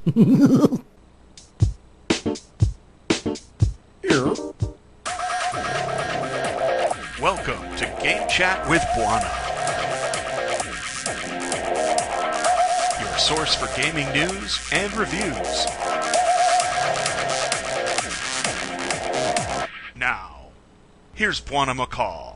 Here. Welcome to Game Chat with Bwana, your source for gaming news and reviews. Now, here's Bwana McCall.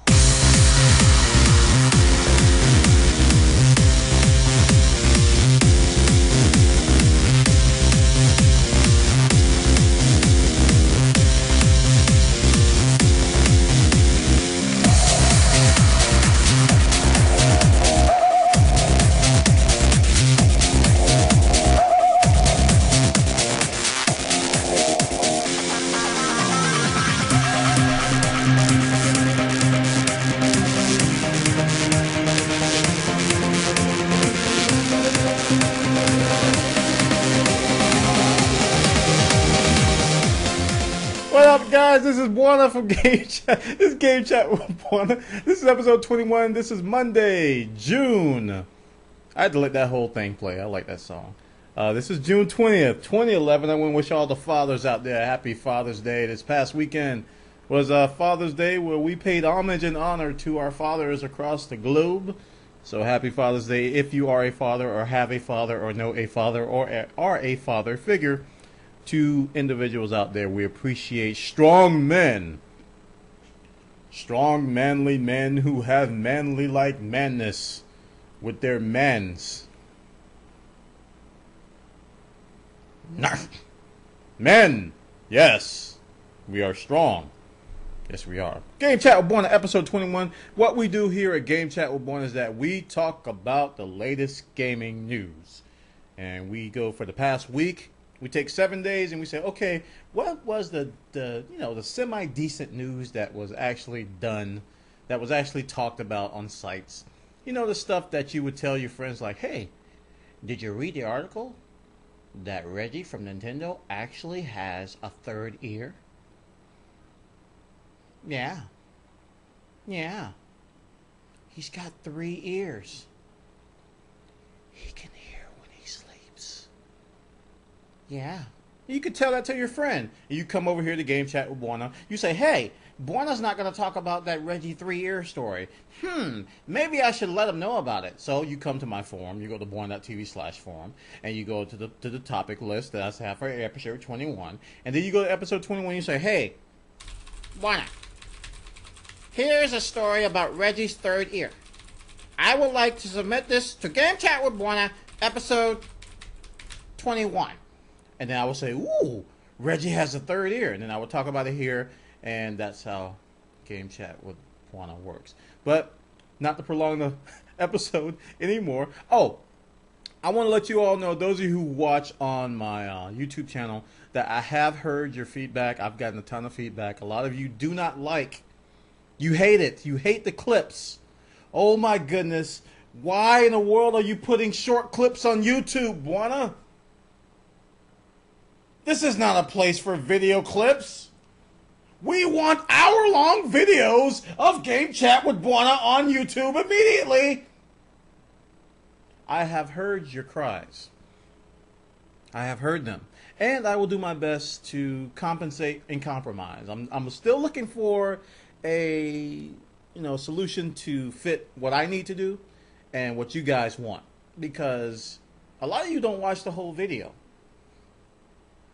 Guys, this is Bwana from Game Chat. This is Game Chat with Bwana. This is episode 21. This is Monday, June. I had to let that whole thing play. I like that song. This is June 20th, 2011. I want to wish all the fathers out there happy Father's Day. This past weekend was Father's Day, where we paid homage and honor to our fathers across the globe. So happy Father's Day if you are a father or have a father or know a father or are a father figure. To individuals out there, we appreciate strong men. Strong, manly men who have manly-like manness with their mans. Men! Yes, we are strong. Yes, we are. Game Chat with Bwana, episode 21. What we do here at Game Chat with Bwana is that we talk about the latest gaming news. And we go for the past week. We take 7 days and we say, okay, what was the semi-decent news that was actually done, that was actually talked about on sites? You know, the stuff that you would tell your friends like, hey, did you read the article that Reggie from Nintendo actually has a third ear? Yeah. Yeah. He's got 3 ears. He can hear when he sleeps. Yeah. You could tell that to your friend. You come over here to Game Chat with Bwana. You say, hey, Bwana's not going to talk about that Reggie 3-ear story. Maybe I should let him know about it. So you come to my forum. You go to Bwana.tv/forum. And you go to the topic list that I have for episode 21. And then you go to episode 21 and you say, hey, Bwana, here's a story about Reggie's 3rd ear. I would like to submit this to Game Chat with Bwana, episode 21. And then I will say, ooh, Reggie has a 3rd ear. And then I will talk about it here. And that's how Game Chat with Bwana works. But not to prolong the episode anymore. Oh, I want to let you all know, those of you who watch on my YouTube channel, that I have heard your feedback. I've gotten a ton of feedback. A lot of you do not like. You hate it. You hate the clips. Oh, my goodness. Why in the world are you putting short clips on YouTube, Bwana? This is not a place for video clips. We want hour-long videos of Game Chat with Bwana on YouTube immediately. I have heard your cries. I have heard them. And I will do my best to compensate and compromise. I'm still looking for a solution to fit what I need to do and what you guys want. Because a lot of you don't watch the whole video.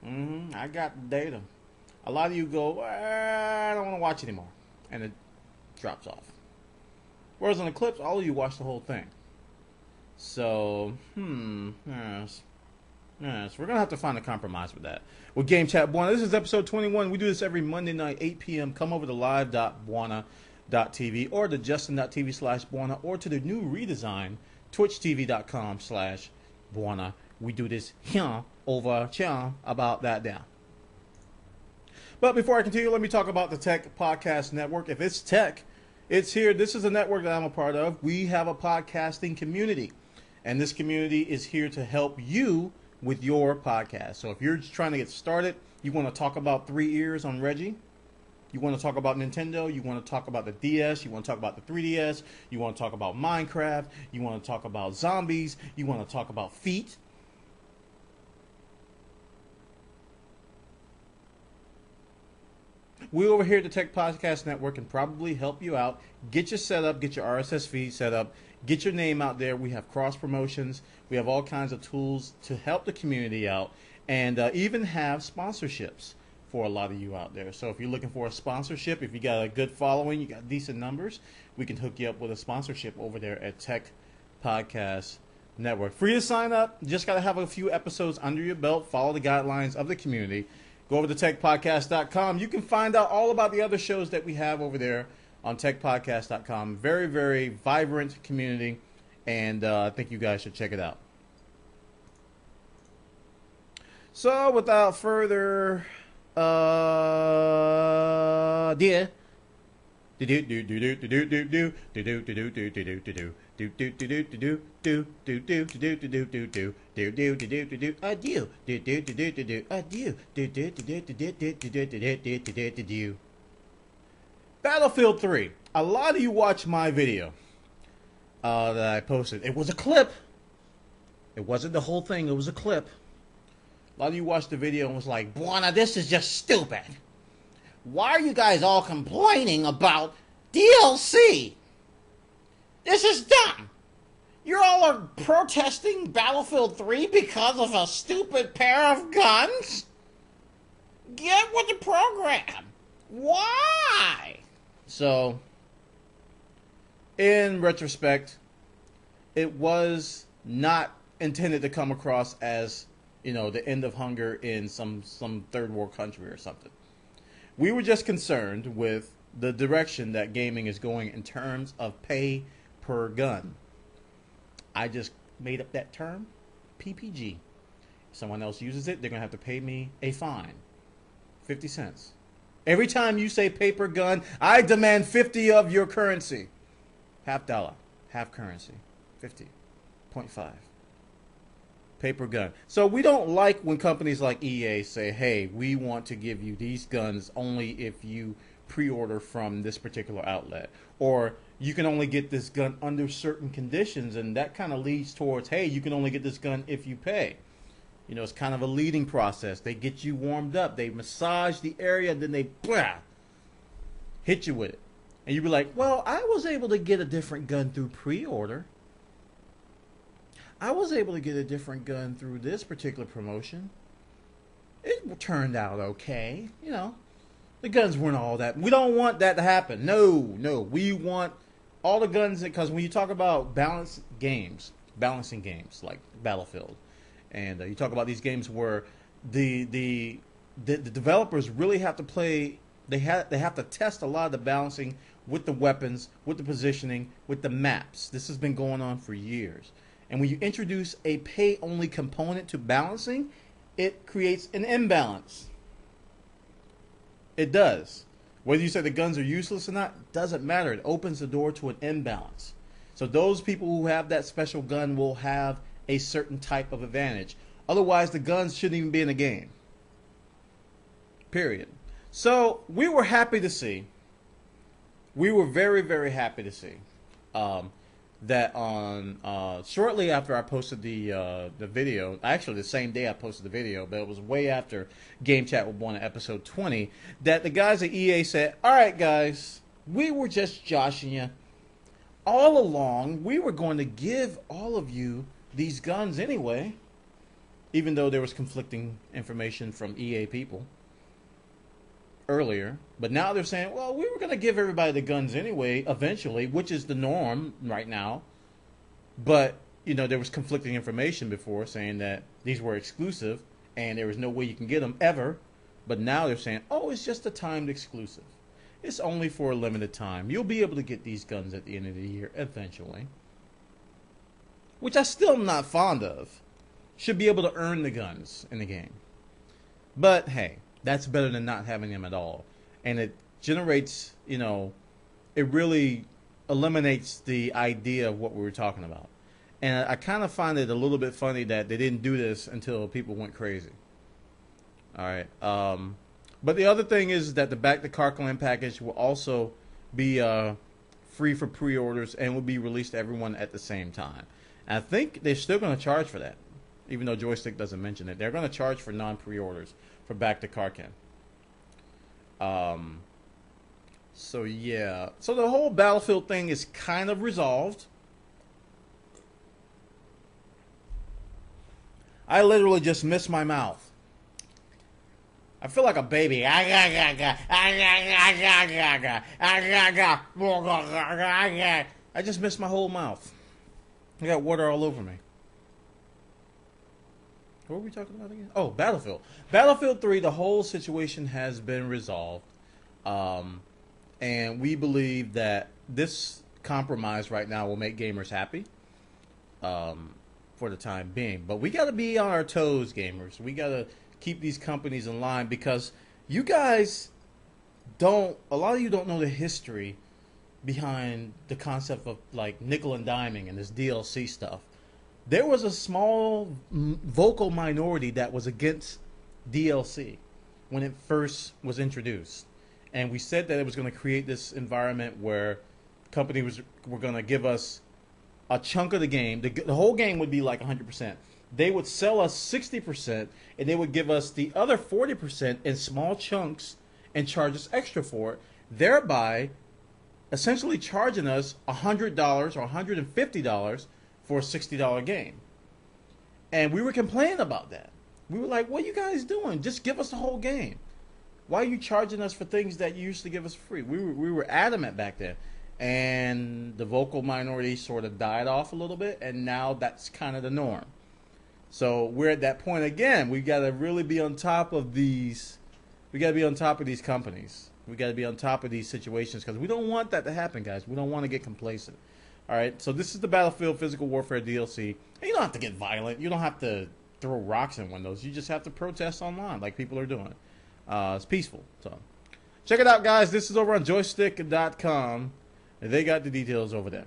I got the data. A lot of you go, I don't want to watch anymore. And it drops off. Whereas on the clips, all of you watch the whole thing. So, yes, we're going to have to find a compromise with that. With Game Chat Bwana, this is episode 21. We do this every Monday night, 8 p.m. Come over to live.bwana.tv or to justin.tv/Bwana or to the new redesign, twitchtv.com/Bwana. We do this here over here about that down. But before I continue, let me talk about the Tech Podcast Network. If it's tech, it's here. This is a network that I'm a part of. We have a podcasting community. And this community is here to help you with your podcast. So if you're just trying to get started, you want to talk about 3 ears on Reggie, you want to talk about Nintendo, you want to talk about the DS, you want to talk about the 3DS, you want to talk about Minecraft, you want to talk about zombies, you want to talk about feet, We over here at the Tech Podcast Network can probably help you out. Get your setup, get your RSS feed set up, get your name out there. We have cross promotions. We have all kinds of tools to help the community out, and even have sponsorships for a lot of you out there. So if you're looking for a sponsorship, if you got a good following, you got decent numbers, we can hook you up with a sponsorship over there at Tech Podcast Network. Free to sign up. You just got to have a few episodes under your belt. Follow the guidelines of the community. Go over to techpodcast.com. You can find out all about the other shows that we have over there on techpodcast.com. Very, very vibrant community, and I think you guys should check it out. So without further dear. Battlefield 3. A lot of you watched my video that I posted. It was a clip. It wasn't the whole thing. It was a clip. A lot of you watched the video and was like, Bwana, this is just stupid. Why are you guys all complaining about DLC? This is dumb. You all are protesting Battlefield 3 because of a stupid pair of guns? Get with the program. Why? So, in retrospect, it was not intended to come across as, you know, the end of hunger in some third world country or something. We were just concerned with the direction that gaming is going in terms of pay per gun. I just made up that term, PPG. If someone else uses it, they're going to have to pay me a fine, 50 cents. Every time you say pay per gun, I demand 50 of your currency. $50, half currency, 50.5. Pay per gun. So we don't like when companies like EA say, hey, we want to give you these guns only if you pre-order from this particular outlet, or you can only get this gun under certain conditions, and that kind of leads towards, hey, you can only get this gun if you pay. You know, it's kind of a leading process. They get you warmed up, they massage the area, and then they hit you with it, and you be like, well, I was able to get a different gun through pre-order. I was able to get a different gun through this particular promotion. It turned out okay, you know. The guns weren't all that. We don't want that to happen. No. We want all the guns, because when you talk about balancing games like Battlefield, and you talk about these games where the developers really have to play. They have to test a lot of the balancing with the weapons, with the positioning, with the maps. This has been going on for years. And when you introduce a pay-only component to balancing, it creates an imbalance. It does. Whether you say the guns are useless or not, doesn't matter. It opens the door to an imbalance. So those people who have that special gun will have a certain type of advantage. Otherwise, the guns shouldn't even be in the game. Period. So we were happy to see. We were very, very happy to see that on shortly after I posted the video, actually the same day I posted the video, but it was way after Game Chat with Bwana episode 20, that the guys at EA said, all right guys, we were just joshing you. All along, we were going to give all of you these guns anyway, even though there was conflicting information from EA people earlier. But now they're saying, well, we were going to give everybody the guns anyway, eventually, which is the norm right now. But, you know, there was conflicting information before saying that these were exclusive and there was no way you can get them ever. But now they're saying, oh, it's just a timed exclusive. It's only for a limited time. You'll be able to get these guns at the end of the year eventually. Which I still am not fond of. Should be able to earn the guns in the game. But, hey, that's better than not having them at all. And it generates, you know, it really eliminates the idea of what we were talking about. And I kind of find it a little bit funny that they didn't do this until people went crazy. All right. But the other thing is that the Back to Karkland package will also be free for pre-orders and will be released to everyone at the same time. And I think they're still going to charge for that, even though Joystick doesn't mention it. They're going to charge for non-pre-orders for Back to Karkland. So yeah, so the whole Battlefield thing is kind of resolved. I literally just missed my mouth. I feel like a baby. I just missed my whole mouth. I got water all over me. What were we talking about again? Oh, Battlefield. Battlefield 3, the whole situation has been resolved. And we believe that this compromise right now will make gamers happy for the time being. But we got to be on our toes, gamers. We got to keep these companies in line because you guys don't, a lot of you don't know the history behind the concept of like nickel and diming and this DLC stuff. There was a small vocal minority that was against DLC when it first was introduced. And we said that it was going to create this environment where companies were going to give us a chunk of the game. The whole game would be like 100%. They would sell us 60%, and they would give us the other 40% in small chunks and charge us extra for it, thereby essentially charging us $100 or $150 for a $60 game. And we were complaining about that. We were like, what are you guys doing? Just give us the whole game. Why are you charging us for things that you used to give us free? We were adamant back then. And the vocal minority sort of died off a little bit, and now that's kind of the norm. So we're at that point again. We got to really be on top of these. We got to be on top of these companies. We got to be on top of these situations because we don't want that to happen, guys. We don't want to get complacent. All right. So this is the Battlefield Physical Warfare DLC. And you don't have to get violent. You don't have to throw rocks in windows. You just have to protest online like people are doing. It's peaceful. So check it out, guys. This is over on joystick.com. They got the details over there.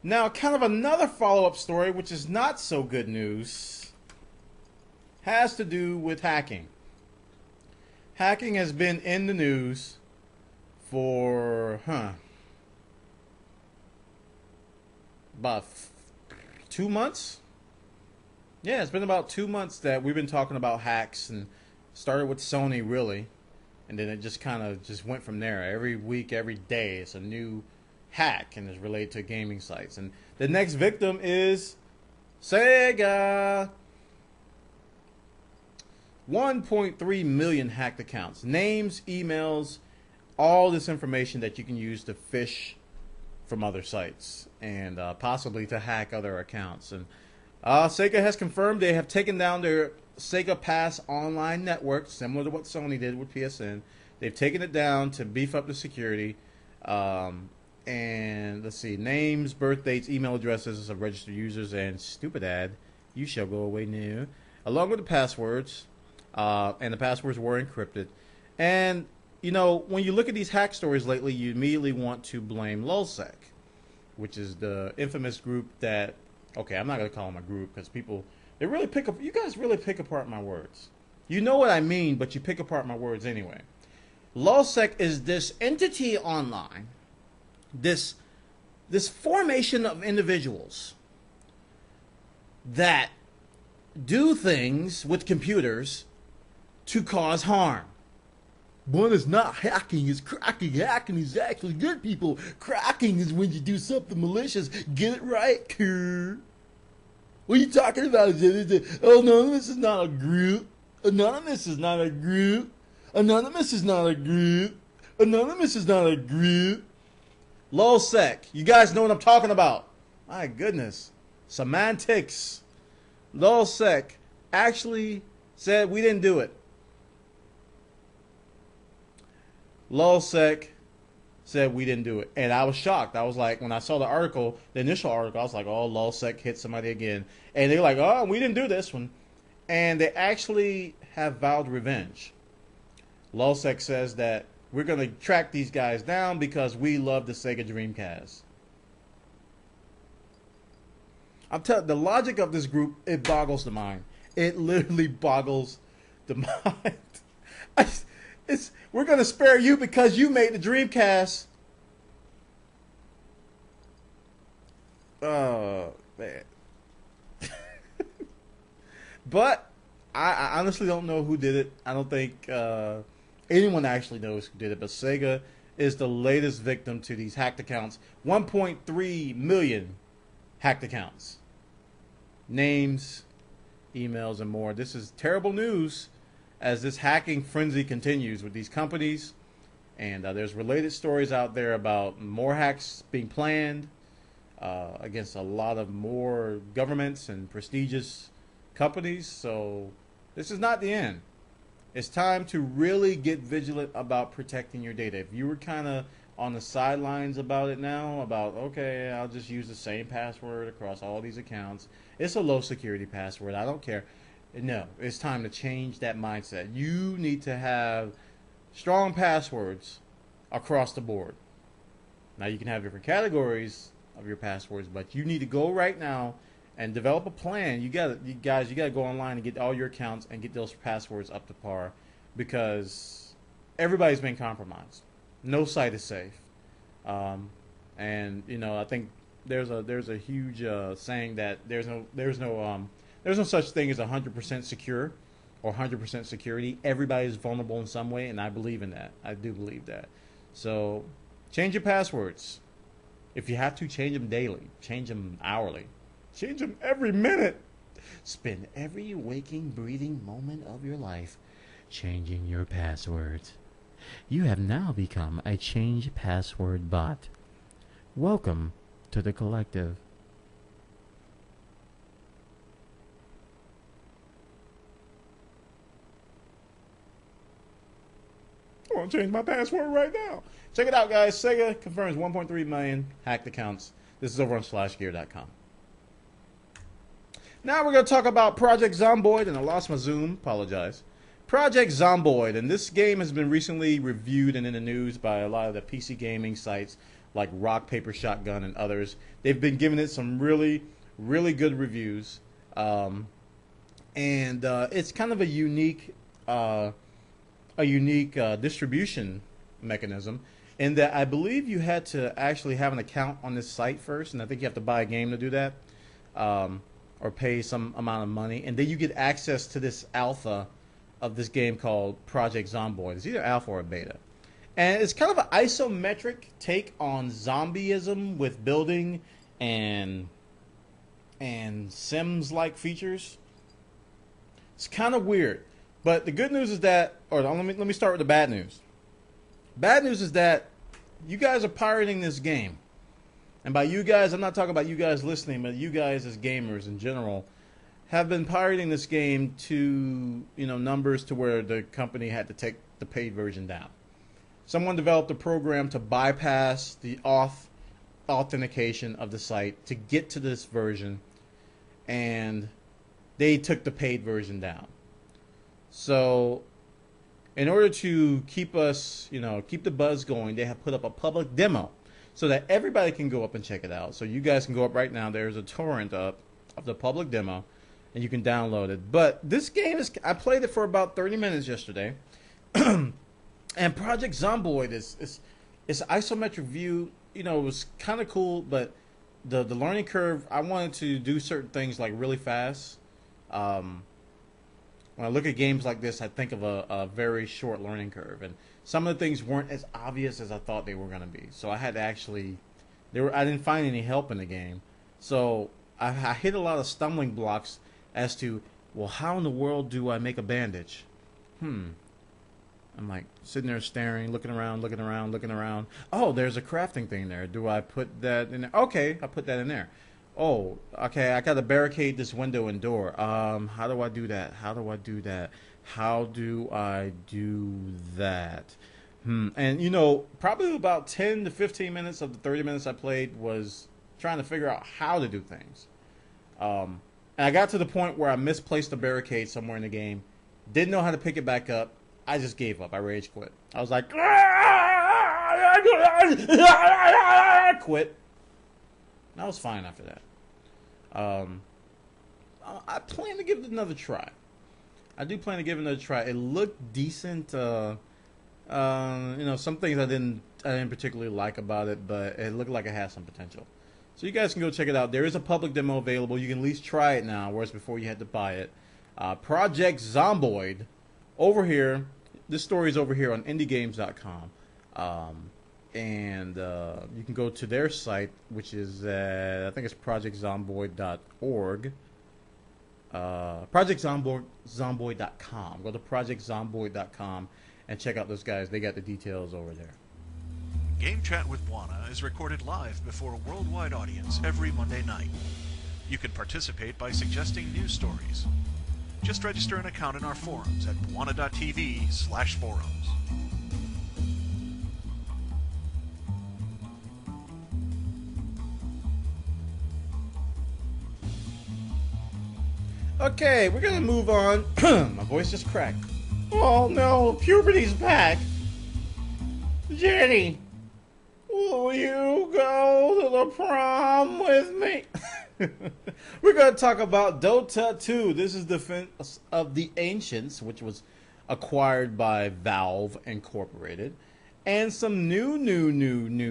Now, kind of another follow-up story, which is not so good news, has to do with hacking. Hacking has been in the news for, about 2 months? Yeah, it's been about 2 months that we've been talking about hacks, and started with Sony, really. And then it just kind of just went from there. Every week, every day, it's a new hack and is related to gaming sites. And the next victim is Sega. 1.3 million hacked accounts. Names, emails, all this information that you can use to phish from other sites and possibly to hack other accounts. And Sega has confirmed they have taken down their Sega Pass online network, similar to what Sony did with PSN. They've taken it down to beef up the security. And let's see, names, birth dates, email addresses of registered users, and stupid ad, you shall go away now, along with the passwords. And the passwords were encrypted. And, you know, when you look at these hack stories lately, you immediately want to blame LulzSec, which is the infamous group that, okay, I'm not going to call them a group because people, they really pick up, you guys really pick apart my words. You know what I mean, but you pick apart my words anyway. LulzSec is this entity online, this formation of individuals that do things with computers to cause harm. One is not hacking, it's cracking. Hacking is actually good, people. Cracking is when you do something malicious. Get it right, Kerr. What are you talking about? Oh, Anonymous is not a group. Anonymous is not a group. Anonymous is not a group. Anonymous is not a group. LulzSec. You guys know what I'm talking about. My goodness. Semantics. LulzSec actually said we didn't do it. LulzSec said we didn't do it. And I was shocked. I was like, when I saw the article, the initial article, I was like, oh, LulzSec hit somebody again. And they were like, oh, we didn't do this one. And they actually have vowed revenge. LulzSec says that we're going to track these guys down because we love the Sega Dreamcast. I'm telling the logic of this group, it boggles the mind. It literally boggles the mind. We're going to spare you because you made the Dreamcast. Oh, man. But I honestly don't know who did it. I don't think anyone actually knows who did it, but Sega is the latest victim to these hacked accounts. 1.3 million hacked accounts. Names, emails, and more. This is terrible news as this hacking frenzy continues with these companies. And there's related stories out there about more hacks being planned against a lot of more governments and prestigious companies. So this is not the end. It's time to really get vigilant about protecting your data. If you were kind of on the sidelines about it now, about, okay, I'll just use the same password across all these accounts. It's a low security password. I don't care. No, it's time to change that mindset. You need to have strong passwords across the board. Now, you can have different categories of your passwords, but you need to go right now and develop a plan. You guys got to go online and get all your accounts and get those passwords up to par, because everybody's been compromised. No site is safe. And I think there's a huge saying that there's no such thing as 100% secure or 100% security. Everybody is vulnerable in some way, and I believe in that. I do believe that. So change your passwords. If you have to, change them daily. Change them hourly. Change them every minute. Spend every waking, breathing moment of your life changing your passwords. You have now become a change password bot. Welcome to the collective. I want to change my password right now. Check it out, guys. Sega confirms 1.3 million hacked accounts. This is over on slashgear.com. Now we're going to talk about Project Zomboid, and I lost my zoom. Apologize. Project Zomboid, and this game has been recently reviewed and in the news by a lot of the PC gaming sites like Rock, Paper, Shotgun, and others. They've been giving it some really, really good reviews. And it's kind of a unique distribution mechanism, in that I believe you had to actually have an account on this site first, and I think you have to buy a game to do that, or pay some amount of money, and then you get access to this alpha of this game called Project Zomboid. It's either alpha or beta, and it's kind of an isometric take on zombieism with building and Sims-like features. It's kind of weird. But the good news is that, or let me start with the bad news. Bad news is that you guys are pirating this game. And by you guys, I'm not talking about you guys listening, but you guys as gamers in general have been pirating this game to, numbers to where the company had to take the paid version down. Someone developed a program to bypass the authentication of the site to get to this version, and they took the paid version down. So, in order to keep us, keep the buzz going, they have put up a public demo so that everybody can go up and check it out. So you guys can go up right now. There's a torrent up of the public demo, and you can download it. But this game I played it for about 30 minutes yesterday, and Project Zomboid is isometric view. It was kind of cool, but the learning curve. I wanted to do certain things like really fast. When I look at games like this, I think of a very short learning curve, and some of the things weren't as obvious as I thought they were going to be. So I had to actually, I didn't find any help in the game. So I hit a lot of stumbling blocks as to, well, how in the world do I make a bandage? I'm like sitting there staring, looking around. Oh, there's a crafting thing there. Do I put that in there? Okay, I put that in there. Oh, okay, I got to barricade this window and door. How do I do that? How do I do that? And, probably about 10 to 15 minutes of the 30 minutes I played was trying to figure out how to do things. And I got to the point where I misplaced a barricade somewhere in the game. Didn't know how to pick it back up. I just gave up. I rage quit. I was like, quit. And I was fine after that. I plan to give it another try. I do plan to give it another try. It looked decent. Some things I didn't particularly like about it, but it looked like it had some potential. So you guys can go check it out. There is a public demo available. You can at least try it now, whereas before you had to buy it. Project Zomboid. Over here, this story is over here on indiegames.com. And you can go to their site, which is, I think it's projectzomboid.org. Projectzomboid.com. Go to projectzomboid.com and check out those guys. They got the details over there. Game Chat with Bwana is recorded live before a worldwide audience every Monday night. You can participate by suggesting news stories. Just register an account in our forums at bwana.tv/forums. Okay, we're gonna move on. My voice just cracked. Oh no, puberty's back. Jenny, will you go to the prom with me? We're going to talk about DotA 2. This is Defense of the Ancients, which was acquired by Valve Incorporated. And some new news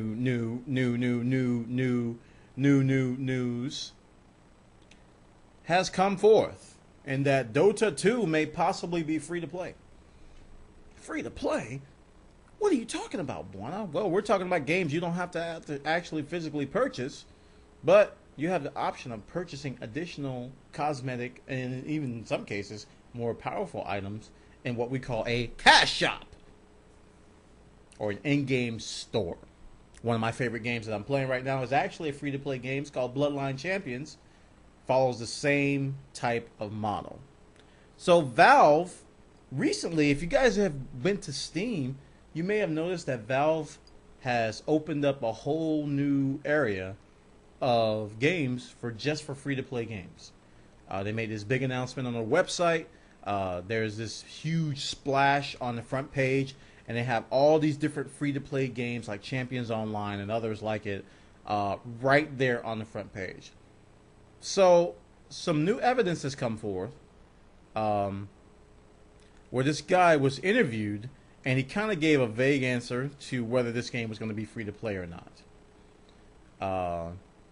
has come forth. And that DotA 2 may possibly be free to play. Free to play? What are you talking about, Bwana? Well, we're talking about games you don't have to actually physically purchase, but you have the option of purchasing additional cosmetic and even in some cases more powerful items in what we call a cash shop or an in-game store. One of my favorite games that I'm playing right now is actually a free-to-play game. It's called Bloodline Champions. Follows the same type of model. So Valve recently, if you guys have been to Steam, you may have noticed that Valve has opened up a whole new area of games for free-to-play games. They made this big announcement on their website. There's this huge splash on the front page, and they have all these different free-to-play games like Champions Online and others like it right there on the front page. So some new evidence has come forth where this guy was interviewed, and he kind of gave a vague answer to whether this game was going to be free to play or not.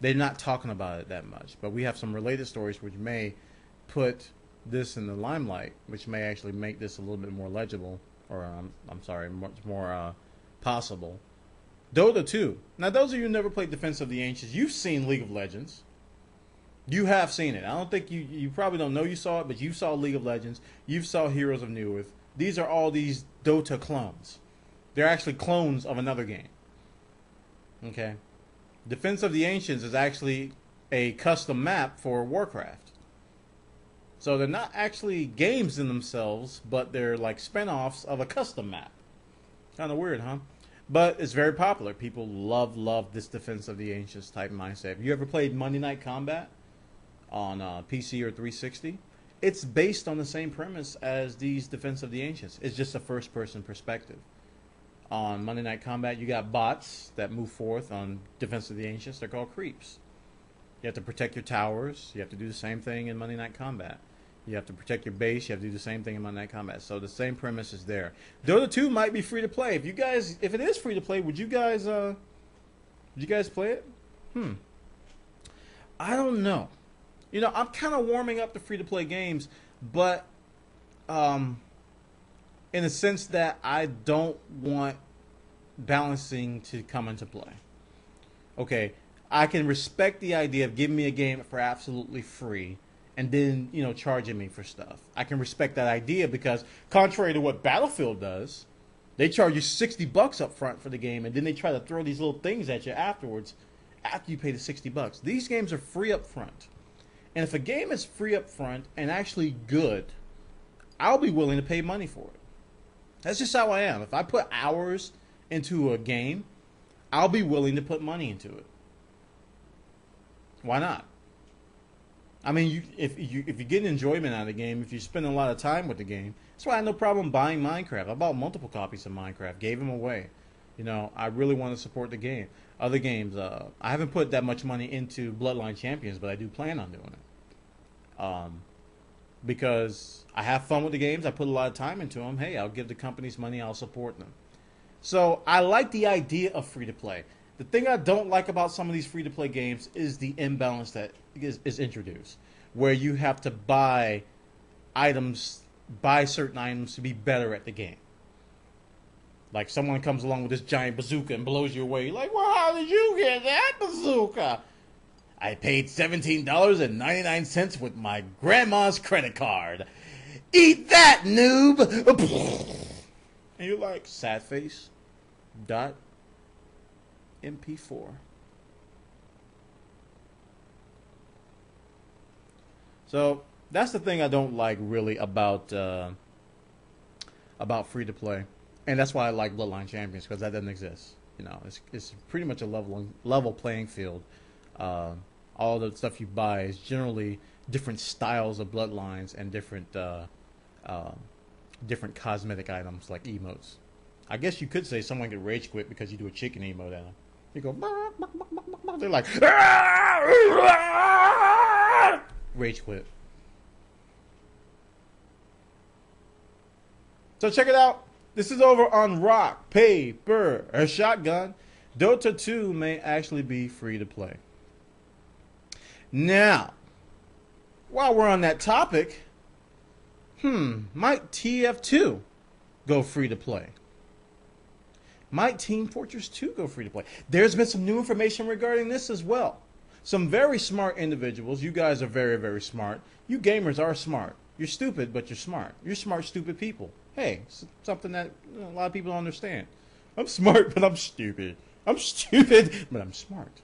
They're not talking about it that much, but we have some related stories which may put this in the limelight, which may actually make this a little bit more legible, or I'm sorry, much more possible. DotA 2. Now, those of you who never played Defense of the Ancients, you've seen League of Legends. You have seen it. I don't think you probably don't know you saw it, but you saw League of Legends. You saw Heroes of New Earth. These are all these DotA clones. They're actually clones of another game. Okay? Defense of the Ancients is actually a custom map for Warcraft. So they're not actually games in themselves, but they're like spin-offs of a custom map. Kind of weird, huh? But it's very popular. People love this Defense of the Ancients type mindset. Have you ever played Monday Night Combat on PC or 360? It's based on the same premise as these Defense of the Ancients. It's just a first-person perspective. On Monday Night Combat, you got bots that move forth. On Defense of the Ancients, they're called creeps. You have to protect your towers. You have to do the same thing in Monday Night Combat. You have to protect your base. You have to do the same thing in Monday Night Combat. So the same premise is there. DotA 2 might be free to play. If it is free to play, would you guys play it? I don't know. You know, I'm kind of warming up to free to play games, but in the sense that I don't want balancing to come into play. Okay, I can respect the idea of giving me a game for absolutely free and then, you know, charging me for stuff. I can respect that idea because contrary to what Battlefield does, they charge you $60 up front for the game, and then they try to throw these little things at you afterwards after you pay the $60. These games are free up front. And if a game is free up front and actually good, I'll be willing to pay money for it. That's just how I am. If I put hours into a game, I'll be willing to put money into it. Why not? I mean, if you get enjoyment out of the game, if you spend a lot of time with the game, that's why I had no problem buying Minecraft. I bought multiple copies of Minecraft, gave them away. You know, I really want to support the game. Other games, I haven't put that much money into Bloodline Champions, but I do plan on doing it. Because I have fun with the games, I put a lot of time into them. Hey, I'll give the companies money, I'll support them. So I like the idea of free-to-play. The thing I don't like about some of these free-to-play games is the imbalance that is introduced, where you have to buy items, buy certain items to be better at the game. Like someone comes along with this giant bazooka and blows you away. You're like, well, how did you get that bazooka? I paid $17.99 with my grandma's credit card. Eat that, noob! And you're like, sad face. .mp4. So that's the thing I don't like really about free to play, and that's why I like Bloodline Champions, because that doesn't exist. You know, it's pretty much a level playing field. All the stuff you buy is generally different styles of bloodlines and different cosmetic items like emotes. I guess you could say someone could rage quit because you do a chicken emote at them. You go, they're like, rage quit. So check it out. This is over on Rock, Paper, or Shotgun. Dota 2 may actually be free to play. Now, while we're on that topic, might TF2 go free to play? Might Team Fortress 2 go free to play? There's been some new information regarding this as well. Some very smart individuals. You guys are very, very smart. You gamers are smart. You're stupid, but you're smart. You're smart, stupid people. Hey, something that a lot of people don't understand. I'm smart, but I'm stupid. I'm stupid, but I'm smart.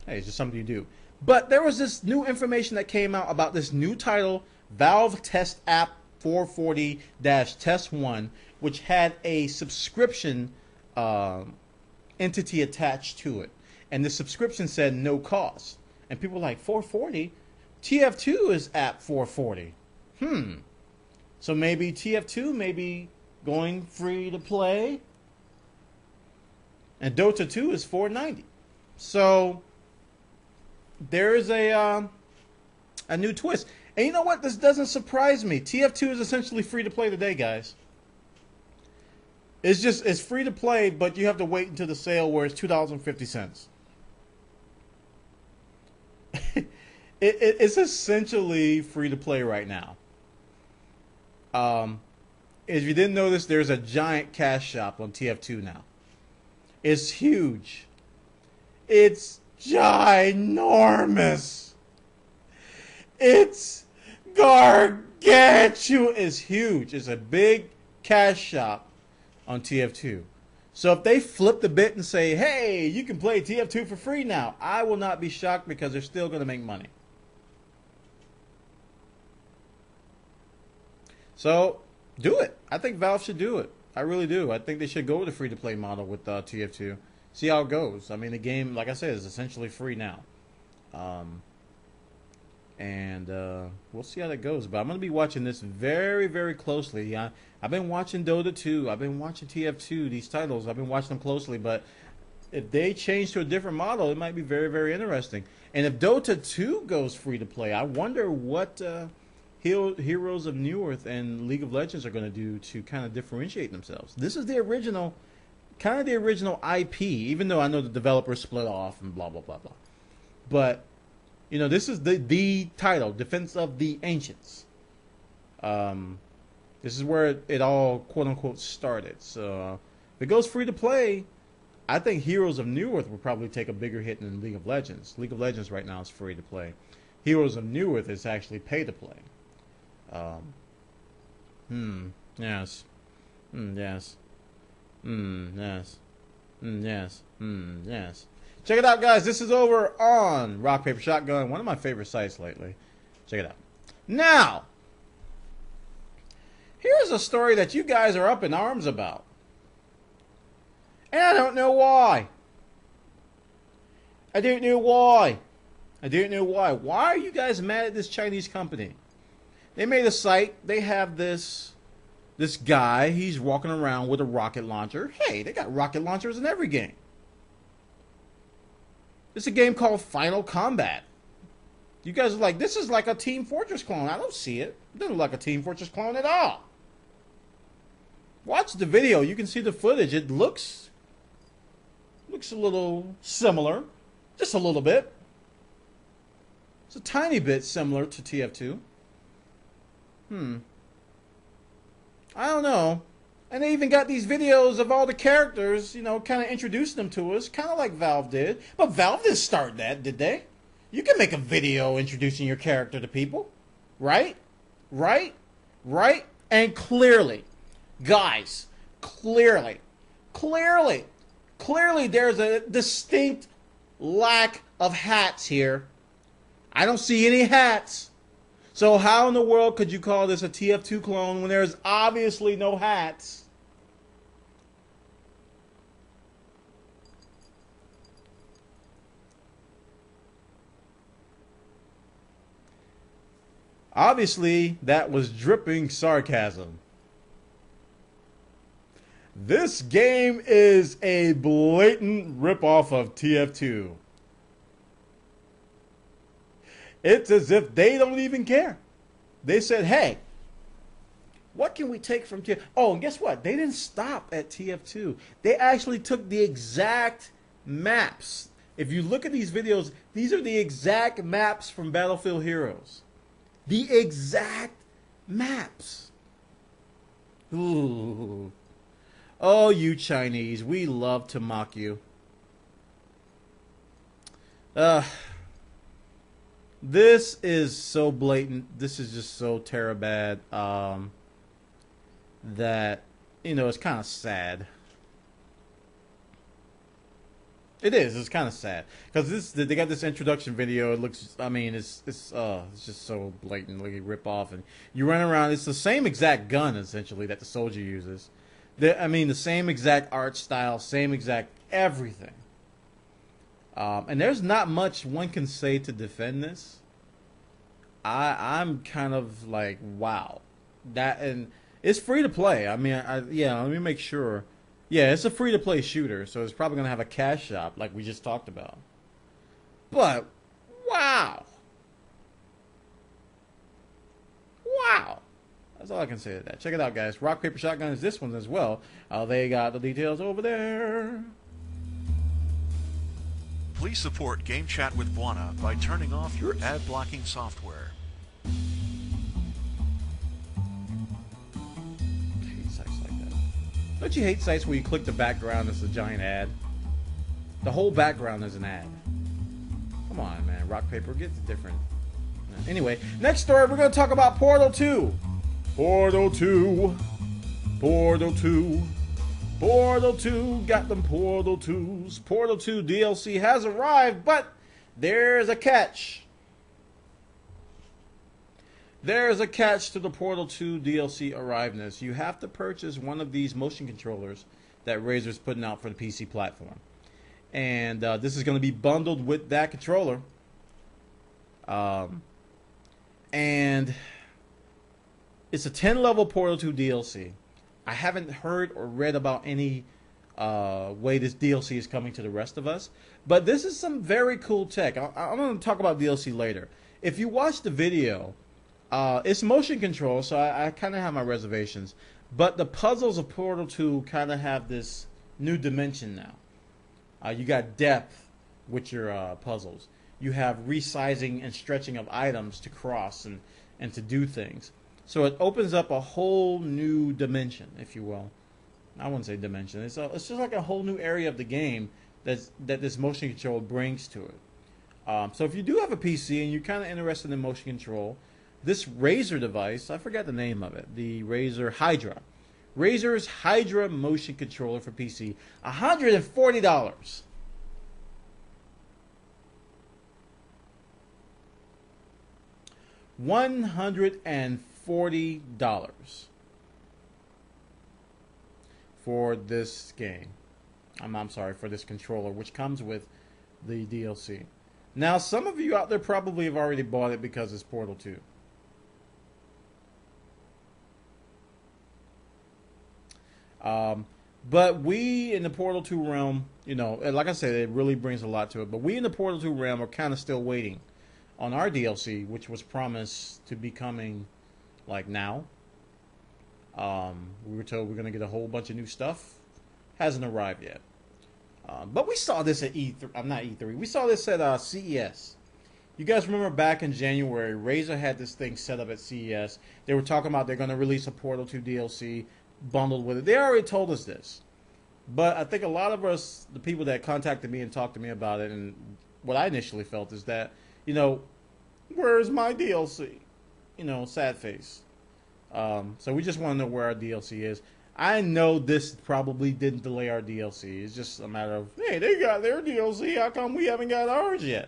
Hey, it's just something you do. But there was this new information that came out about this new title, Valve Test App 440-Test 1, which had a subscription entity attached to it. And the subscription said no cost. And people were like, 440? TF2 is app 440. So maybe TF2 may be going free to play. And Dota 2 is 490. So there is a new twist. And you know what? This doesn't surprise me. TF2 is essentially free to play today, guys. It's free to play, but you have to wait until the sale where it's $2.50. It's essentially free to play right now. If you didn't notice, there's a giant cash shop on TF2 now. It's huge. It's ginormous. It's gargantuan. It's huge. It's a big cash shop on TF2. So if they flip the bit and say, hey, you can play TF2 for free now, I will not be shocked, because they're still going to make money. So do it. I think Valve should do it. I really do. I think they should go with a free-to-play model with TF2. See how it goes. I mean, the game, like I said, is essentially free now. We'll see how that goes. But I'm going to be watching this very, very closely. I've been watching Dota 2. I've been watching TF2. These titles, I've been watching them closely. But if they change to a different model, it might be very, very interesting. And if Dota 2 goes free to play, I wonder what Heroes of Newerth and League of Legends are going to do to kind of differentiate themselves. This is the original, kind of the original IP, even though I know the developers split off and blah, blah, blah, blah. But, you know, this is the title, Defense of the Ancients. This is where it all, quote-unquote, started. So if it goes free to play, I think Heroes of Newerth will probably take a bigger hit than League of Legends. League of Legends right now is free to play. Heroes of Newerth is actually pay to play. Yes. Yes. Yes. Yes. Yes. Check it out, guys. This is over on Rock, Paper, Shotgun, one of my favorite sites lately. Check it out. Now, here's a story that you guys are up in arms about. And I don't know why. I don't know why. I don't know why. Why are you guys mad at this Chinese company? They made a site. They have this guy. He's walking around with a rocket launcher. Hey, they got rocket launchers in every game. It's a game called Final Combat. You guys are like, this is like a Team Fortress clone. I don't see it. It doesn't look like a Team Fortress clone at all. Watch the video. You can see the footage. It looks a little similar. Just a little bit. It's a tiny bit similar to TF2. I don't know. And they even got these videos of all the characters, you know, kind of introducing them to us, kind of like Valve did. But Valve didn't start that, did they? You can make a video introducing your character to people. Right? Right? Right? And clearly, guys, clearly, there's a distinct lack of hats here. I don't see any hats. So how in the world could you call this a TF2 clone when there's obviously no hats? Obviously, that was dripping sarcasm. This game is a blatant ripoff of TF2. It's as if they don't even care. They said, hey, what can we take from TF2? Oh, and guess what? They didn't stop at TF2. They actually took the exact maps. If you look at these videos, these are the exact maps from Battlefield Heroes. The exact maps. Ooh. Oh, you Chinese. We love to mock you. This is so blatant. This is just so bad. That, you know, it's kind of sad. It is. It's kind of sad because they got this introduction video. It looks. I mean, it's just so blatantly rip off, and you run around. It's the same exact gun essentially that the soldier uses. The same exact art style, same exact everything. And there's not much one can say to defend this. I'm kind of like, wow, that, and it's free to play. I mean, yeah. Let me make sure. Yeah, it's a free-to-play shooter, so it's probably going to have a cash shop like we just talked about. But, wow. Wow. That's all I can say to that. Check it out, guys. Rock, Paper, Shotgun is this one as well. They got the details over there. Please support Game Chat with Bwana by turning off your ad-blocking software. Don't you hate sites where you click the background, it's a giant ad? The whole background is an ad. Come on, man. Rock, paper, get different. Anyway, next story, we're going to talk about Portal 2. Portal 2. Portal 2. Portal 2. Got them Portal 2s. Portal 2 DLC has arrived, but there's a catch. There's a catch to the Portal 2 DLC arrivedness. You have to purchase one of these motion controllers that Razer's putting out for the PC platform. And this is going to be bundled with that controller. And it's a 10-level Portal 2 DLC. I haven't heard or read about any way this DLC is coming to the rest of us. But this is some very cool tech. I'm going to talk about DLC later. If you watch the video... it's motion control, so I kind of have my reservations. But the puzzles of Portal 2 kind of have this new dimension now. You got depth with your puzzles. You have resizing and stretching of items to cross and to do things. So it opens up a whole new dimension, if you will. I wouldn't say dimension. It's just like a whole new area of the game that this motion control brings to it. So if you do have a PC and you're kind of interested in motion control... This Razer device, I forgot the name of it, the Razer Hydra. Razer's Hydra motion controller for PC, $140. $140 for this game. I'm sorry, for this controller, which comes with the DLC. Now, some of you out there probably have already bought it because it's Portal 2. But we in the Portal 2 realm, you know, like I said, it really brings a lot to it. But we in the Portal 2 realm are kind of still waiting on our DLC, which was promised to be coming, like, now. We were told we're going to get a whole bunch of new stuff. Hasn't arrived yet. But we saw this at E3. I'm not E3. We saw this at CES. You guys remember back in January, Razer had this thing set up at CES. They were talking about they're going to release a Portal 2 DLC bundled with it. They already told us this. But I think a lot of us, the people that contacted me and talked to me about it, and what I initially felt is that, where's my DLC? Sad face. So we just want to know where our DLC is. I know this probably didn't delay our DLC. It's just a matter of, hey, they got their DLC. How come we haven't got ours yet?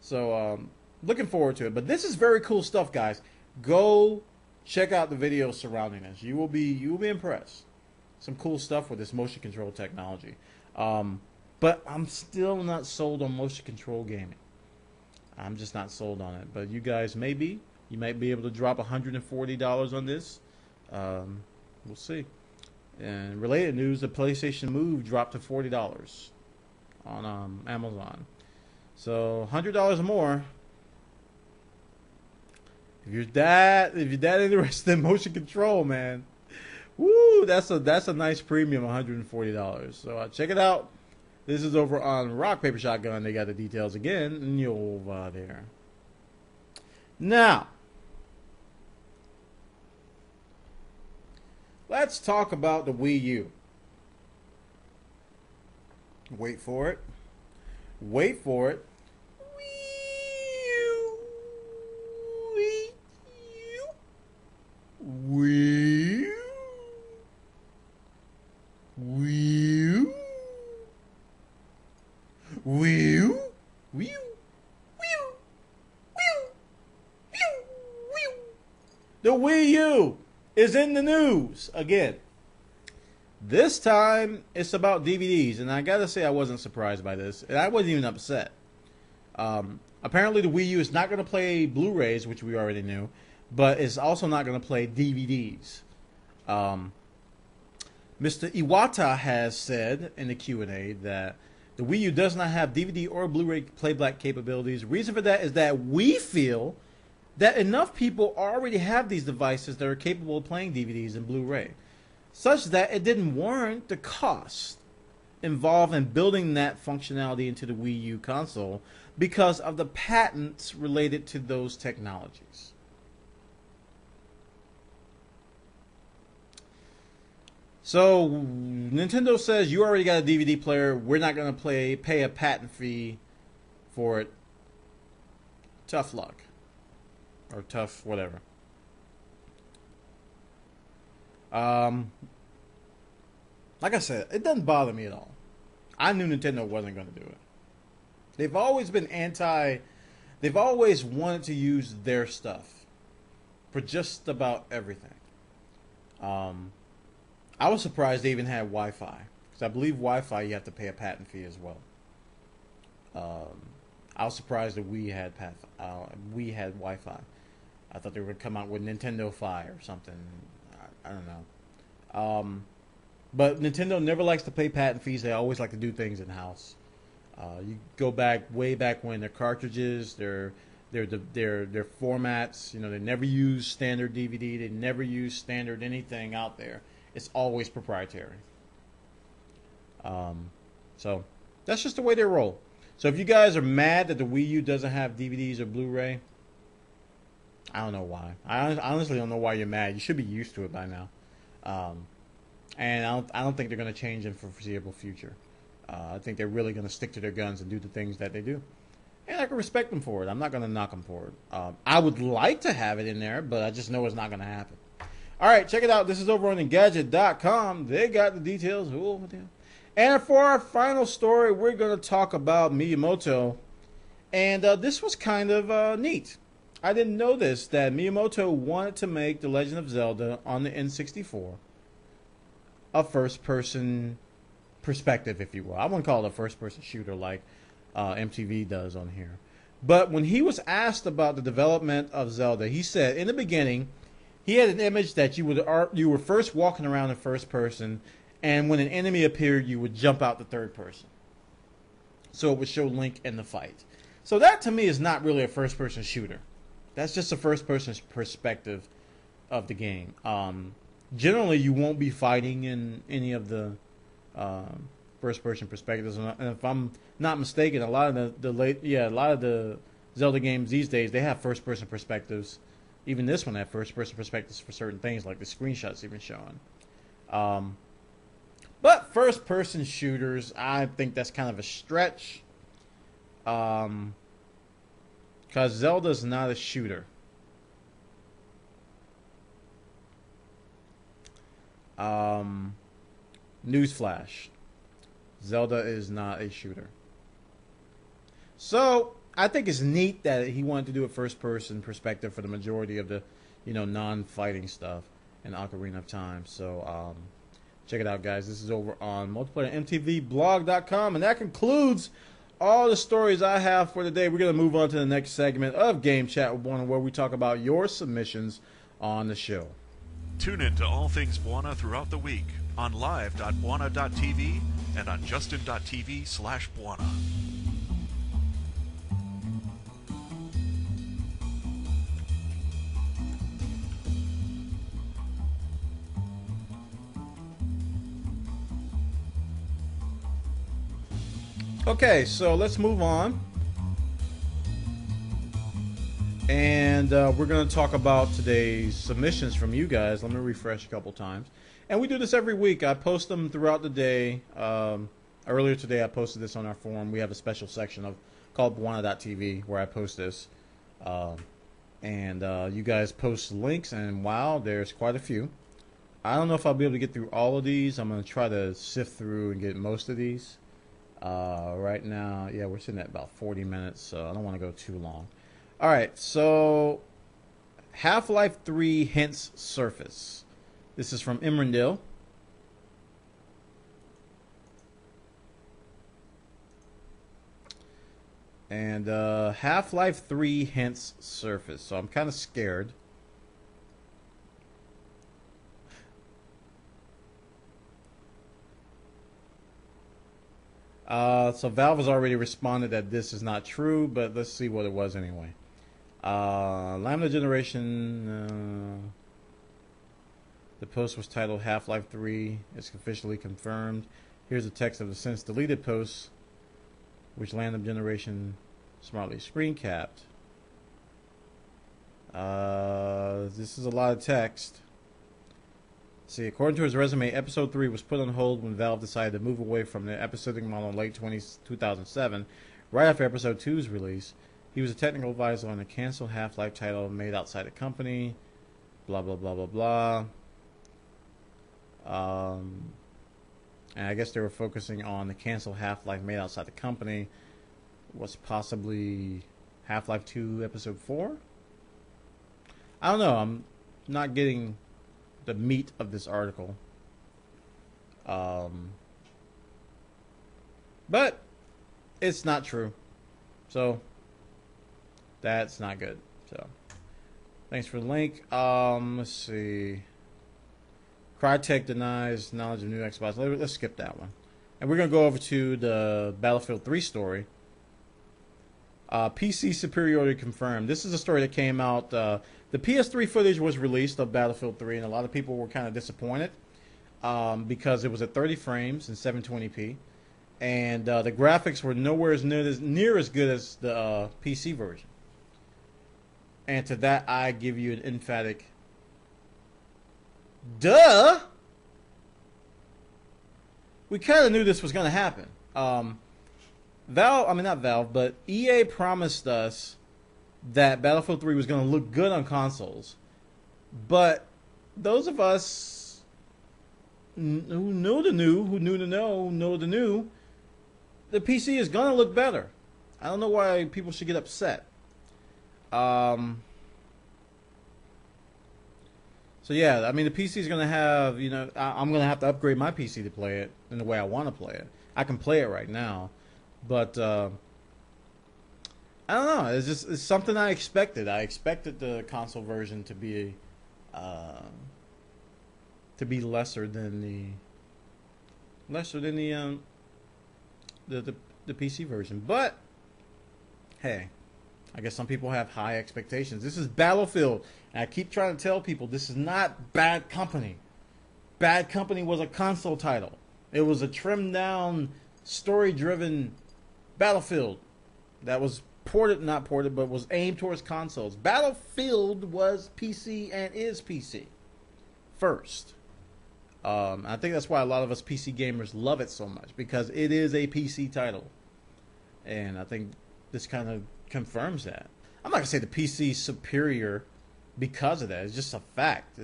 So, looking forward to it. But this is very cool stuff, guys. Go check out the videos surrounding this. You will be impressed. Some cool stuff with this motion control technology. But I'm still not sold on motion control gaming. I'm just not sold on it. But you guys may be. You might be able to drop $140 on this. We'll see. And related news, the PlayStation Move dropped to $40 on Amazon. So $100 more. If you're that interested in motion control, man, woo, that's a nice premium, $140. So check it out. This is over on Rock Paper Shotgun. They got the details again, and you'll there. Now, let's talk about the Wii U. Wait for it. Wait for it. Wii U. Wii U. Wii U. Wii U. The Wii U is in the news again. This time it's about DVDs, and I gotta say I wasn't surprised by this, and I wasn't even upset. Apparently the Wii U is not going to play Blu-rays, which we already knew, but it's also not going to play DVDs. Mr. Iwata has said in the Q&A that the Wii U does not have DVD or Blu-ray playback capabilities. Reason for that is that we feel that enough people already have these devices that are capable of playing DVDs and Blu-ray, such that it didn't warrant the cost involved in building that functionality into the Wii U console because of the patents related to those technologies. So Nintendo says you already got a DVD player. We're not going to pay a patent fee for it. Tough luck. Or tough whatever. Like I said, it doesn't bother me at all. I knew Nintendo wasn't going to do it. They've always been they've always wanted to use their stuff for just about everything. I was surprised they even had Wi-Fi, because I believe Wi-Fi you have to pay a patent fee as well. I was surprised that we had Wi-Fi. I thought they would come out with Nintendo Fi or something. I don't know. But Nintendo never likes to pay patent fees. They always like to do things in house. You go way back when their cartridges, their formats. They never use standard DVD. They never use standard anything out there. It's always proprietary. So that's just the way they roll. So if you guys are mad that the Wii U doesn't have DVDs or Blu-ray, I don't know why. I honestly don't know why you're mad. You should be used to it by now. And I don't think they're going to change them for the foreseeable future. I think they're really going to stick to their guns and do the things that they do. And I can respect them for it. I'm not going to knock them for it. I would like to have it in there, but I just know it's not going to happen. All right, check it out. This is over on Engadget.com. They got the details. And for our final story, we're going to talk about Miyamoto. And this was kind of neat. I didn't know this, that Miyamoto wanted to make The Legend of Zelda on the N64 a first-person perspective, if you will. I wouldn't call it a first-person shooter like MTV does on here. But when he was asked about the development of Zelda, he said in the beginning he had an image that you were first walking around in first person, and when an enemy appeared, you would jump out the third person. So it would show Link in the fight. So that to me is not really a first-person shooter. That's just a first-person perspective of the game. Generally, you won't be fighting in any of the first-person perspectives, and if I'm not mistaken, a lot of the Zelda games these days, they have first-person perspectives. Even this one had first-person perspectives for certain things, like the screenshots even showing. But first-person shooters, I think that's kind of a stretch. Because Zelda's not a shooter. Newsflash. Zelda is not a shooter. So, I think it's neat that he wanted to do a first-person perspective for the majority of the, non-fighting stuff in Ocarina of Time. So, check it out, guys. This is over on multiplayermtvblog.com, and that concludes all the stories I have for today. We're going to move on to the next segment of Game Chat with Bwana, where we talk about your submissions on the show. Tune in to all things Bwana throughout the week on live.bwana.tv and on justin.tv/Bwana. Okay, so let's move on. And we're going to talk about today's submissions from you guys. Let me refresh a couple times. And we do this every week. I post them throughout the day. Earlier today, I posted this on our forum. We have a special section called Bwana.tv where I post this. You guys post links, and wow, there's quite a few. I don't know if I'll be able to get through all of these. I'm going to try to sift through and get most of these. Right now, yeah, we're sitting at about 40 minutes, so I don't want to go too long. All right, so Half-Life 3 hints surface. This is from Imrandil. And Half-Life 3 hints surface. So I'm kind of scared. So Valve has already responded that this is not true, but let's see what it was anyway. Lambda Generation, the post was titled Half-Life 3. It's officially confirmed. Here's the text of the since deleted post, which Lambda Generation smartly screen capped. This is a lot of text. See, according to his resume, Episode 3 was put on hold when Valve decided to move away from the episodic model in late 2007, right after Episode 2's release. He was a technical advisor on a canceled Half-Life title made outside the company. Blah, blah, blah, blah, blah. And I guess they were focusing on the canceled Half-Life made outside the company. Was possibly Half-Life 2 Episode 4? I don't know. I'm not getting the meat of this article. But it's not true. So that's not good. So thanks for the link. Let's see. Crytek denies knowledge of new Xbox. Let's skip that one. And we're going to go over to the Battlefield 3 story. PC superiority confirmed. This is a story that came out. The PS3 footage was released of Battlefield 3, and a lot of people were kind of disappointed because it was at 30 frames and 720p, and the graphics were nowhere near as good as the PC version. And to that, I give you an emphatic duh. We kind of knew this was going to happen. Not Valve, but EA promised us that Battlefield 3 was going to look good on consoles. But those of us who know the new, the PC is going to look better. I don't know why people should get upset. So yeah, I mean, the PC is going to have, I'm going to have to upgrade my PC to play it in the way I want to play it. I can play it right now. But I don't know. It's something I expected. I expected the console version to be lesser than the PC version. But hey, I guess some people have high expectations. This is Battlefield, and I keep trying to tell people this is not Bad Company. Bad Company was a console title. It was a trimmed down, story driven Battlefield that was not ported, but was aimed towards consoles. Battlefield was PC and is PC first. I think that's why a lot of us PC gamers love it so much, because it is a PC title. And I think this kind of confirms that. I'm not going to say the PC is superior because of that. It's just a fact.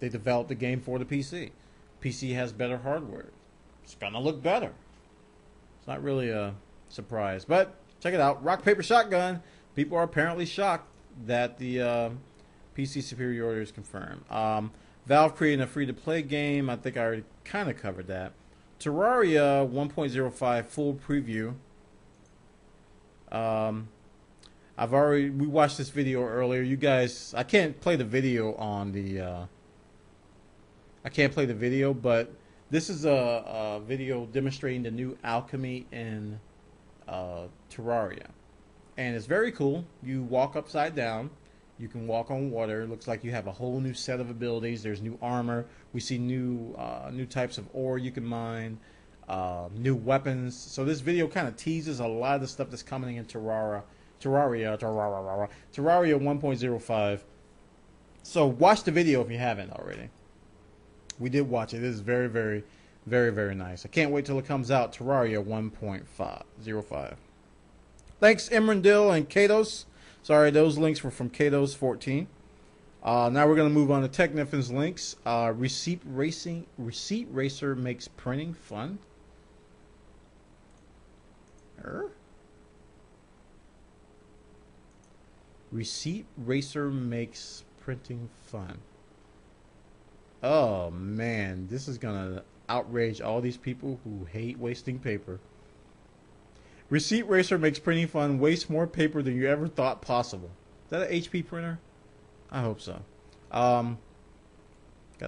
They developed the game for the PC. PC has better hardware. It's going to look better. It's not really a surprise. But check it out. Rock, paper, shotgun. People are apparently shocked that the PC superiority is confirmed. Valve creating a free-to-play game. I think I already kind of covered that. Terraria 1.05 full preview. We watched this video earlier. You guys, I can't play the video on the. I can't play the video, but this is a video demonstrating the new alchemy in Terraria, and it's very cool. You walk upside down. You can walk on water. It looks like you have a whole new set of abilities. There's new armor. We see new types of ore you can mine, new weapons. So this video kind of teases a lot of the stuff that's coming in Terraria 1.05. So watch the video if you haven't already. We did watch it. It is very, very, very, very nice. I can't wait till it comes out. Terraria 1.05. Thanks, Imrandil and Katos. Sorry, those links were from Katos 14. Now we're going to move on to Techniffin's links. Receipt Racer makes printing fun. Receipt Racer makes printing fun. Oh man, this is going to outrage all these people who hate wasting paper. Receipt Racer makes printing fun. Waste more paper than you ever thought possible. Is that an HP printer? I hope so. Gotta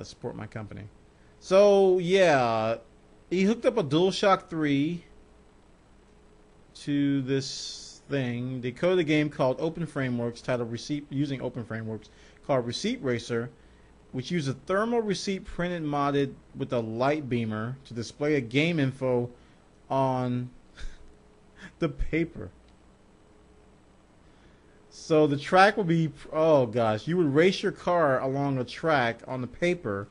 support my company. So yeah, he hooked up a DualShock 3 to this thing. They coded a game called Open Frameworks, titled using Open Frameworks, called Receipt Racer, which uses a thermal receipt printed modded with a light beamer to display a game info on the paper. So the track will be, oh gosh, you would race your car along a track on the paper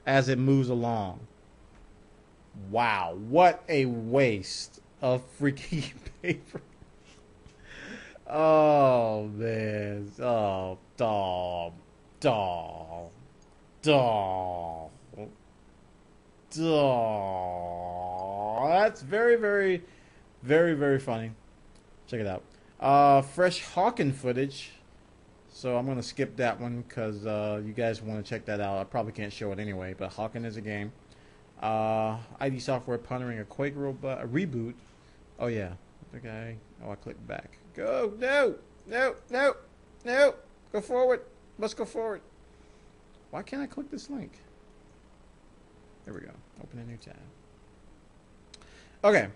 as it moves along. Wow, what a waste of freaking paper. Oh man, oh dog. That's very, very, very, very funny. Check it out. Fresh Hawken footage. So I'm going to skip that one because you guys want to check that out. I probably can't show it anyway, but Hawken is a game. ID Software pondering a Quake robot, a reboot. Oh yeah. Okay. Oh, I clicked back. Go. No. Go forward. Let's go forward. Why can't I click this link? There we go. Open a new tab. Okay.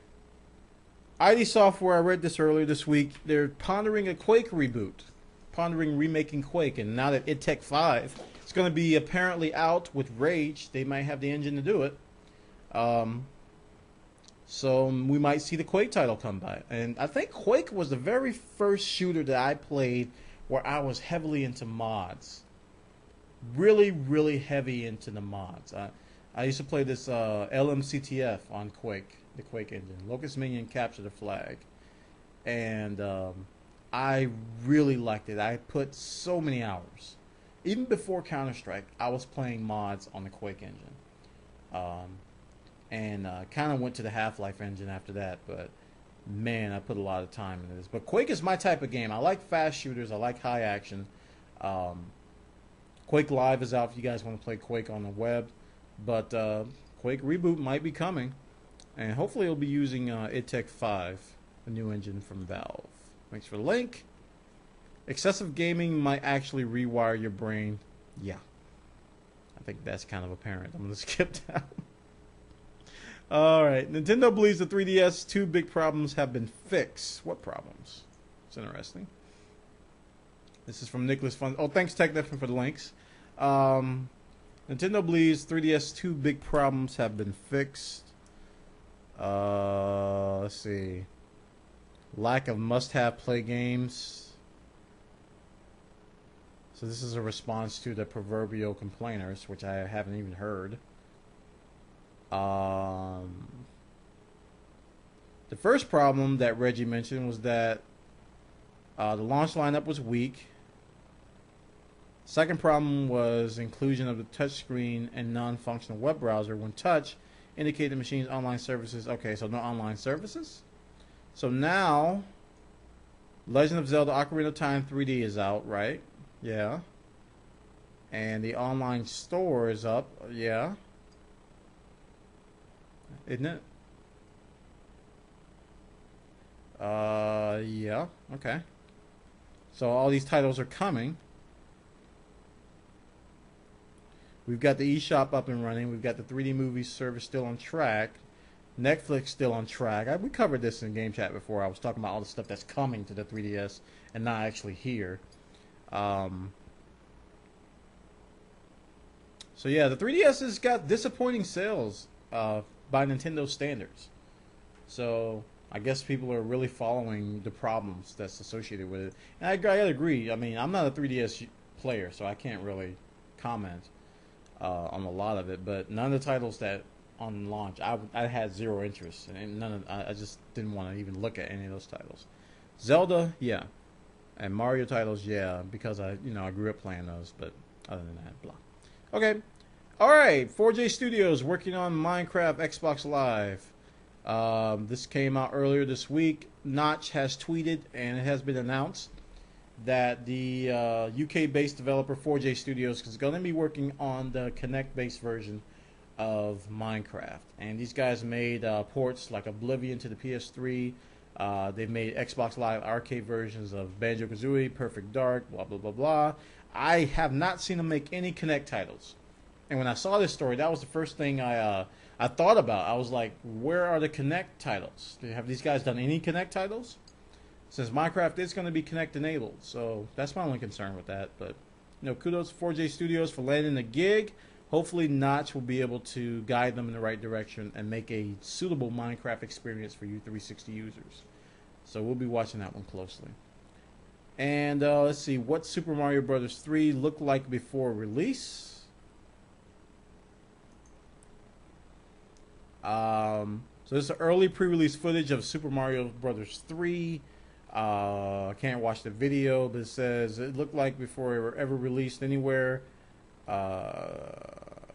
ID Software, I read this earlier this week. They're pondering a Quake reboot. Pondering remaking Quake. And now that idTech 5 is going to be apparently out with Rage, they might have the engine to do it. So we might see the Quake title come by. And I think Quake was the very first shooter that I played where I was heavily into mods. Really, really heavy into the mods. I used to play this LMCTF on Quake, the Quake engine. Locust Minion Capture the Flag. And I really liked it. I put so many hours. Even before Counter-Strike, I was playing mods on the Quake engine. And kind of went to the Half-Life engine after that. But, man, I put a lot of time into this. But Quake is my type of game. I like fast shooters. I like high action. Quake Live is out if you guys want to play Quake on the web. But Quake Reboot might be coming. And hopefully it'll be using idTech 5, a new engine from Valve. Thanks for the link. Excessive gaming might actually rewire your brain. Yeah. I think that's kind of apparent. I'm going to skip down. Alright. Nintendo believes the 3DS 2 big problems have been fixed. What problems? It's interesting. This is from Nicholas Fun. Oh, thanks, TechNiffin, for the links. Nintendo believes 3DS 2 big problems have been fixed. Let's see. Lack of must-have play games. So this is a response to the proverbial complainers, which I haven't even heard. The first problem that Reggie mentioned was that the launch lineup was weak. Second problem was inclusion of the touchscreen and non-functional web browser when touch indicated the machine's online services. Okay, so no online services. So now, Legend of Zelda Ocarina of Time 3D is out, right? Yeah. And the online store is up, yeah. Isn't it? Yeah, okay. So all these titles are coming. We've got the eShop up and running. We've got the 3D movie service still on track. Netflix still on track. We covered this in Game Chat before. I was talking about all the stuff that's coming to the 3DS and not actually here. So yeah, the 3DS has got disappointing sales by Nintendo standards. So I guess people are really following the problems that's associated with it. And I agree. I mean, I'm not a 3DS player, so I can't really comment on a lot of it. But none of the titles that on launch, I had zero interest, and I just didn't want to even look at any of those titles. Zelda, yeah, and Mario titles, yeah, because I grew up playing those. But other than that, blah. Okay, all right. 4J Studios working on Minecraft Xbox Live. This came out earlier this week. Notch has tweeted, and it has been announced that the UK-based developer 4J Studios is going to be working on the Kinect-based version of Minecraft. And these guys made ports like Oblivion to the PS3. They've made Xbox Live Arcade versions of Banjo-Kazooie, Perfect Dark, blah, blah, blah, blah. I have not seen them make any Kinect titles. And when I saw this story, that was the first thing I thought about. I was like, where are the Kinect titles? Have these guys done any Kinect titles? Since Minecraft is going to be Kinect enabled. So that's my only concern with that. But kudos to 4J Studios for landing the gig. Hopefully Notch will be able to guide them in the right direction and make a suitable Minecraft experience for you 360 users. So we'll be watching that one closely. And let's see, what Super Mario Bros. 3 looked like before release. So this is early pre-release footage of Super Mario Bros. 3. I can't watch the video, but it says it looked like before it were ever released anywhere.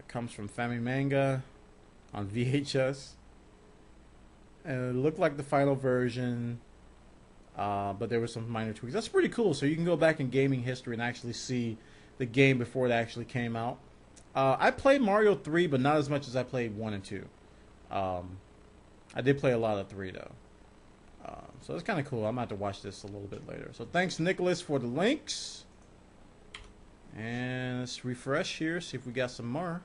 Comes from Fami Manga on VHS. And it looked like the final version, but there were some minor tweaks. That's pretty cool. So you can go back in gaming history and actually see the game before it actually came out. I played Mario 3, but not as much as I played 1 and 2. I did play a lot of 3, though. So it's kind of cool. I'm going to have to watch this a little bit later. So thanks, Nicholas, for the links. And let's refresh here, see if we got some more.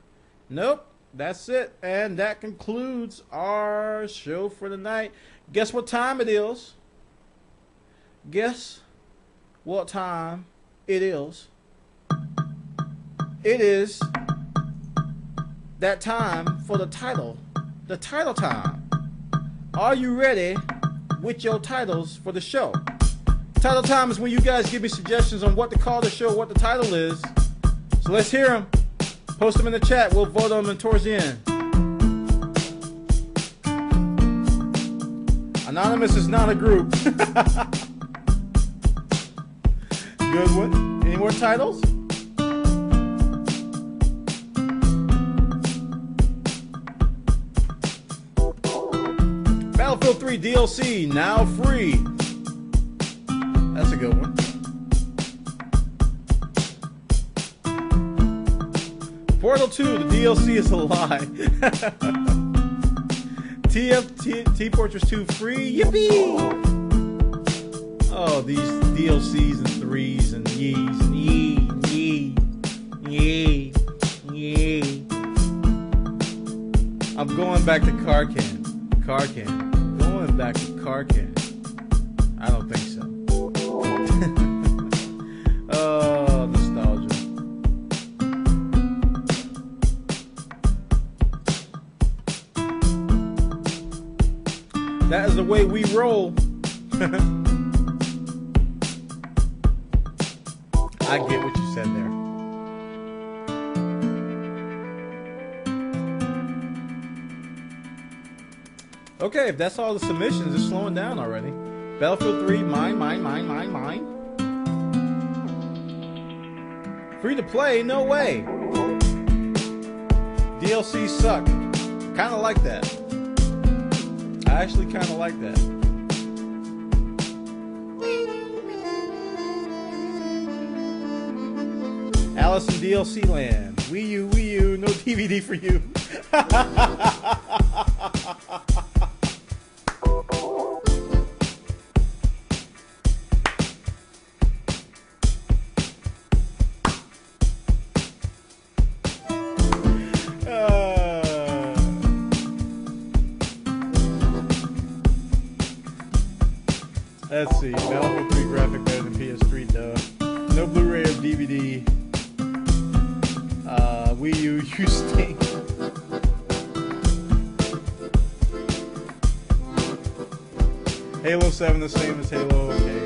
Nope, that's it. And that concludes our show for the night. Guess what time it is? Guess what time it is? It is that time for the title time. Are you ready with your titles for the show? Title time is when you guys give me suggestions on what to call the show, what the title is. So let's hear them. Post them in the chat. We'll vote on them towards the end. Anonymous is not a group. Good one. Any more titles? Battlefield 3 DLC now free. That's a good one. Portal 2, the DLC is a lie. T-Fortress 2 free. Yippee! Oh, these DLCs and 3s and yees and yee. I'm going back to Karkan. Going back to Karkan. I don't think so. Oh, nostalgia. That is the way we roll. I get what you said there. Okay, if that's all the submissions, it's slowing down already. Battlefield 3, mine. Free to play? No way. DLC suck. Kinda like that. I actually kinda like that. Alice in DLC Land. Wii U, no DVD for you. Let's see. Battlefield 3 graphic better than PS3, duh. No Blu-ray or DVD. Wii U, you stink. Halo 7 the same as Halo, okay.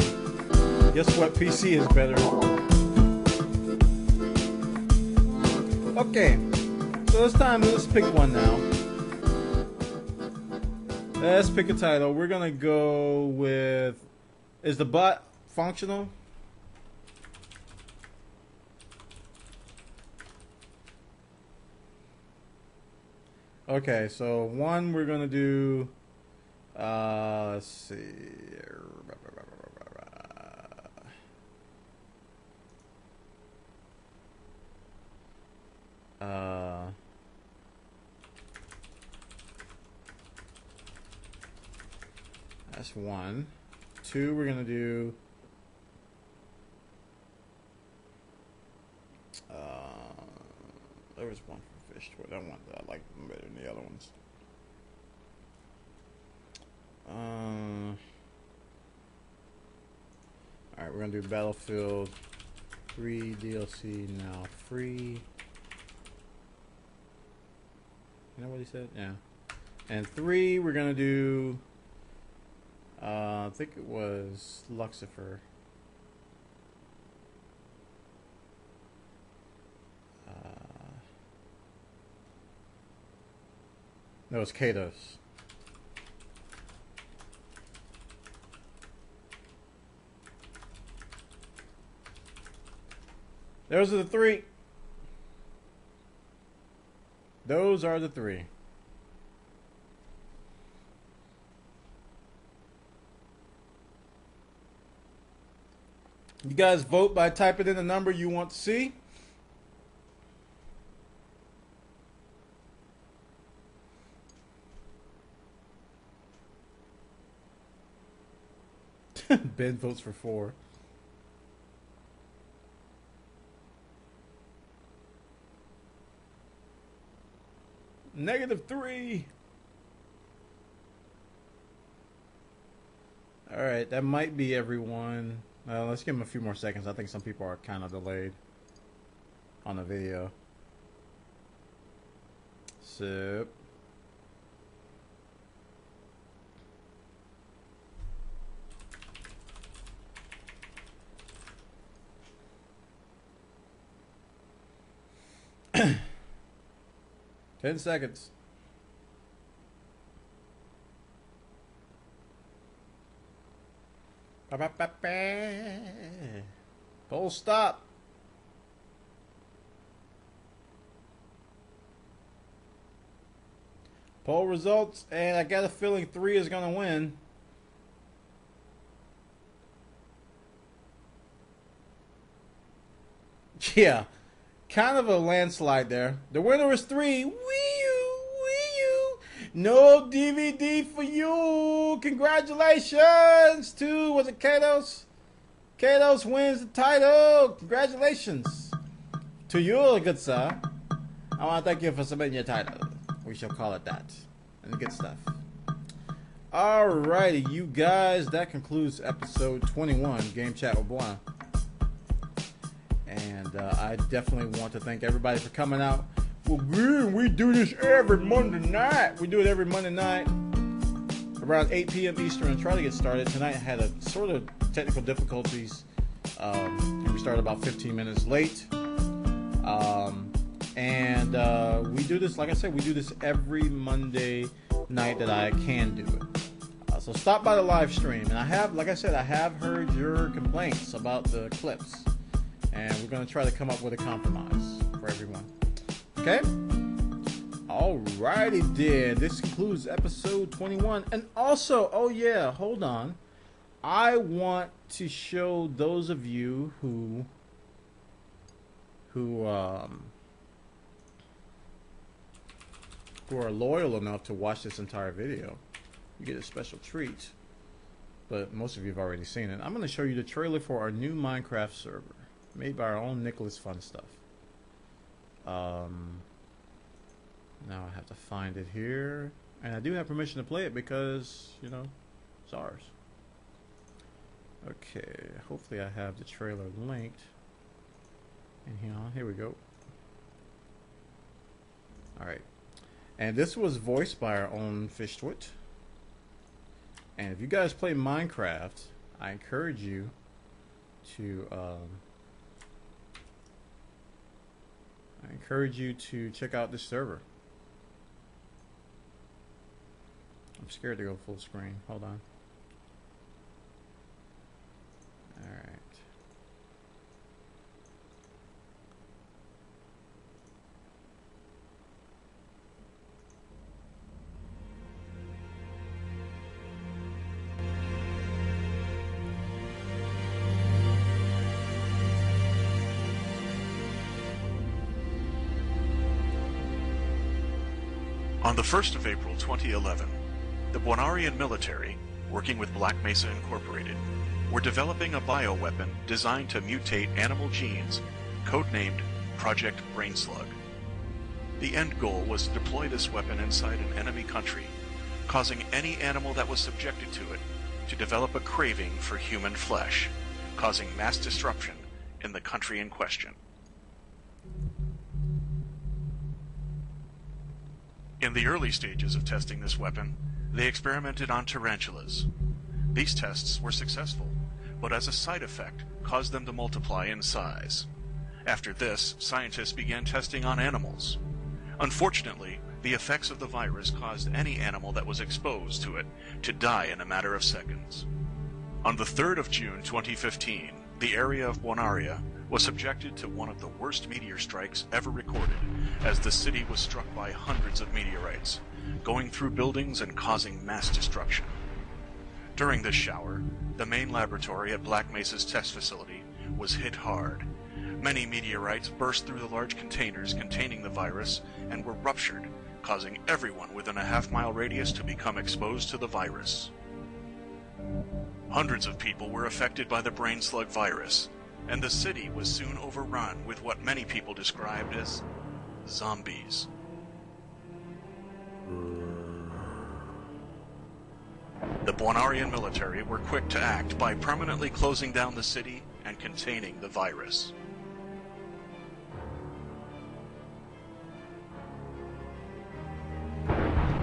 Guess what? PC is better. Okay. So it's time, let's pick one now. Let's pick a title. We're gonna go with... Is the bot functional? Okay, so one we're gonna do. Let's see. That's one. Two, we're gonna do. There was one from Fish Toy. That one that I like better than the other ones. Alright, we're gonna do Battlefield 3 DLC now free. You know what he said? Yeah. And 3, we're gonna do. I think it was Lucifer. No, it's Kados. Those are the 3. Those are the 3. You guys vote by typing in the number you want to see. Ben votes for 4. -3. Alright, that might be everyone. Let's give them a few more seconds. I think some people are kind of delayed on the video. So... 10 seconds. Poll stop. Poll results, and I got a feeling 3 is going to win. Yeah, kind of a landslide there. The winner is 3. Wii U, Wii U. No DVD for you. Congratulations to, was it Kados? Kados wins the title. Congratulations to you, good sir. I want to thank you for submitting your title. We shall call it that. And good stuff. Alrighty, you guys, that concludes episode 21, Game Chat with Bwana. And I definitely want to thank everybody for coming out. Well, we do this every Monday night. We do it every Monday night around 8 p.m. Eastern and try to get started. Tonight I had a sort of technical difficulties. We started about 15 minutes late. We do this, like I said, we do this every Monday night that I can do it. So stop by the live stream. And I have, like I said, I have heard your complaints about the clips. And we're going to try to come up with a compromise for everyone. Okay? Alrighty then. This concludes episode 21. And also, oh yeah, hold on. I want to show those of you who are loyal enough to watch this entire video. You get a special treat. But most of you have already seen it. I'm going to show you the trailer for our new Minecraft server. Made by our own Nicholas Fun Stuff. Now I have to find it here. And I do have permission to play it because, you know, it's ours. Okay, hopefully I have the trailer linked. And here we go. Alright. And this was voiced by our own Fishtwit. And if you guys play Minecraft, I encourage you to check out this server. I'm scared to go full screen. Hold on. Alright. On the 1st of April 2011, the Bwanarian military, working with Black Mesa Incorporated, were developing a bioweapon designed to mutate animal genes, codenamed Project Brainslug. The end goal was to deploy this weapon inside an enemy country, causing any animal that was subjected to it to develop a craving for human flesh, causing mass disruption in the country in question. In the early stages of testing this weapon, they experimented on tarantulas. These tests were successful, but as a side effect, caused them to multiply in size. After this, scientists began testing on animals. Unfortunately, the effects of the virus caused any animal that was exposed to it to die in a matter of seconds. On the 3rd of June 2015, the area of Bwanaria was subjected to one of the worst meteor strikes ever recorded, as the city was struck by hundreds of meteorites, going through buildings and causing mass destruction. During this shower, the main laboratory at Black Mesa's test facility was hit hard. Many meteorites burst through the large containers containing the virus and were ruptured, causing everyone within a half-mile radius to become exposed to the virus. Hundreds of people were affected by the brain slug virus, and the city was soon overrun with what many people described as zombies. The Bwanarian military were quick to act by permanently closing down the city and containing the virus.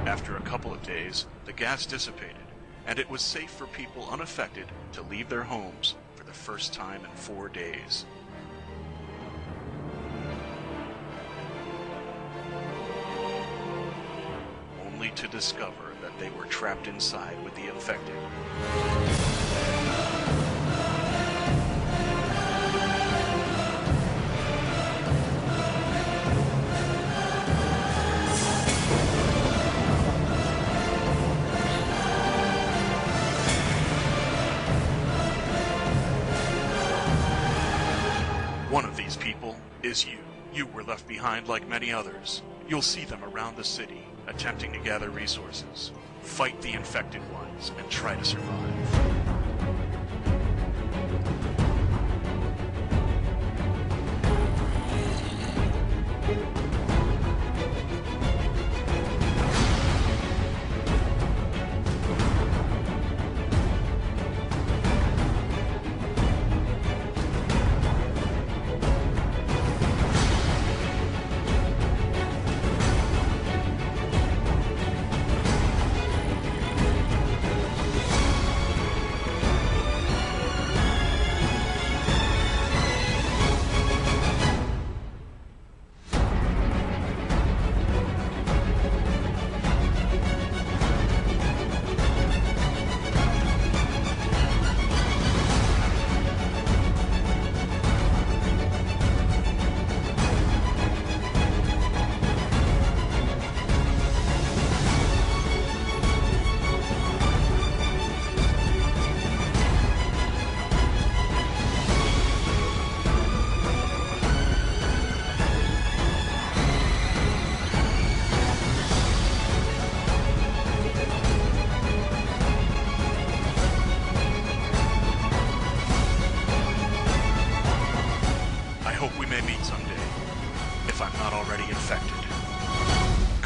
After a couple of days, the gas dissipated, and it was safe for people unaffected to leave their homes for the first time in 4 days. Only to discover that they were trapped inside with the infected. One of these people is you. You were left behind like many others. You'll see them around the city, attempting to gather resources, fight the infected ones, and try to survive.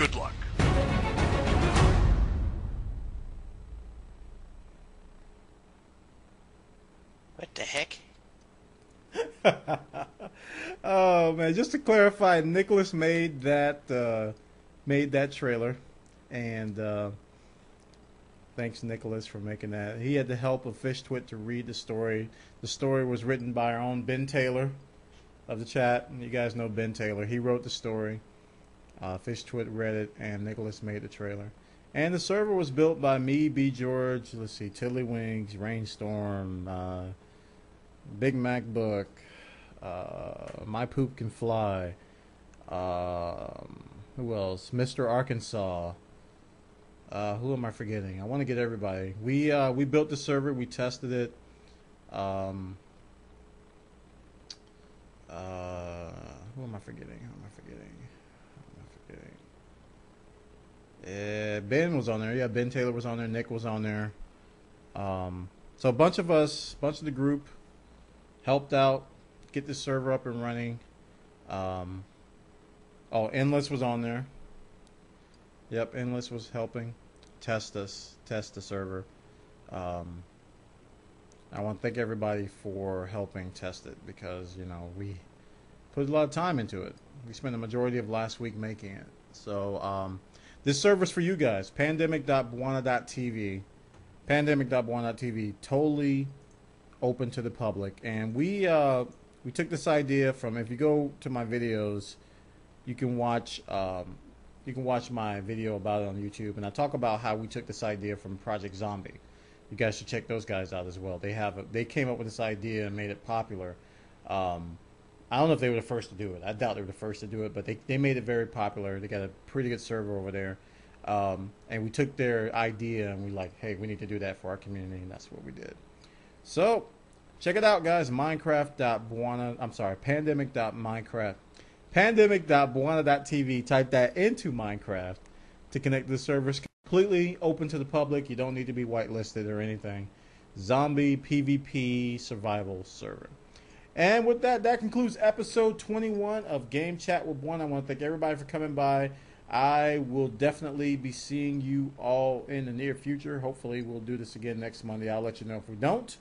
Good luck. What the heck? Oh man, just to clarify, Nicholas made that trailer, and thanks Nicholas for making that. He had the help of Fish Twit to read the story. The story was written by our own Ben Taylor of the chat. You guys know Ben Taylor. He wrote the story. Fish Twit read it, and Nicholas made the trailer. And the server was built by me, B. George, let's see, Tiddlywinks, Rainstorm, Big MacBook, My Poop Can Fly, who else? Mr. Arkansas. Who am I forgetting? I want to get everybody. We built the server, we tested it. Who am I forgetting? Ben was on there. Yeah, Ben Taylor was on there. Nick was on there. So a bunch of the group helped out get the server up and running. Endless was on there. Yep, Endless was helping test the server. I want to thank everybody for helping test it, because we put a lot of time into it. We spent the majority of last week making it. So this server's for you guys. Pandemic.bwana.tv. Pandemic.bwana.tv. Totally open to the public. And we took this idea from, if you go to my videos, you can watch my video about it on YouTube, and I talk about how we took this idea from Project Zombie. You guys should check those guys out as well. They came up with this idea and made it popular. I don't know if they were the first to do it. I doubt they were the first to do it, but they made it very popular. They got a pretty good server over there. And we took their idea and we hey, we need to do that for our community, and that's what we did. So, check it out, guys. Pandemic.bwana.tv. Type that into Minecraft to connect to the servers. Completely open to the public. You don't need to be whitelisted or anything. Zombie PvP survival server. And with that, that concludes episode 21 of Game Chat with Bwana. I want to thank everybody for coming by. I will definitely be seeing you all in the near future. Hopefully, we'll do this again next Monday. I'll let you know if we don't.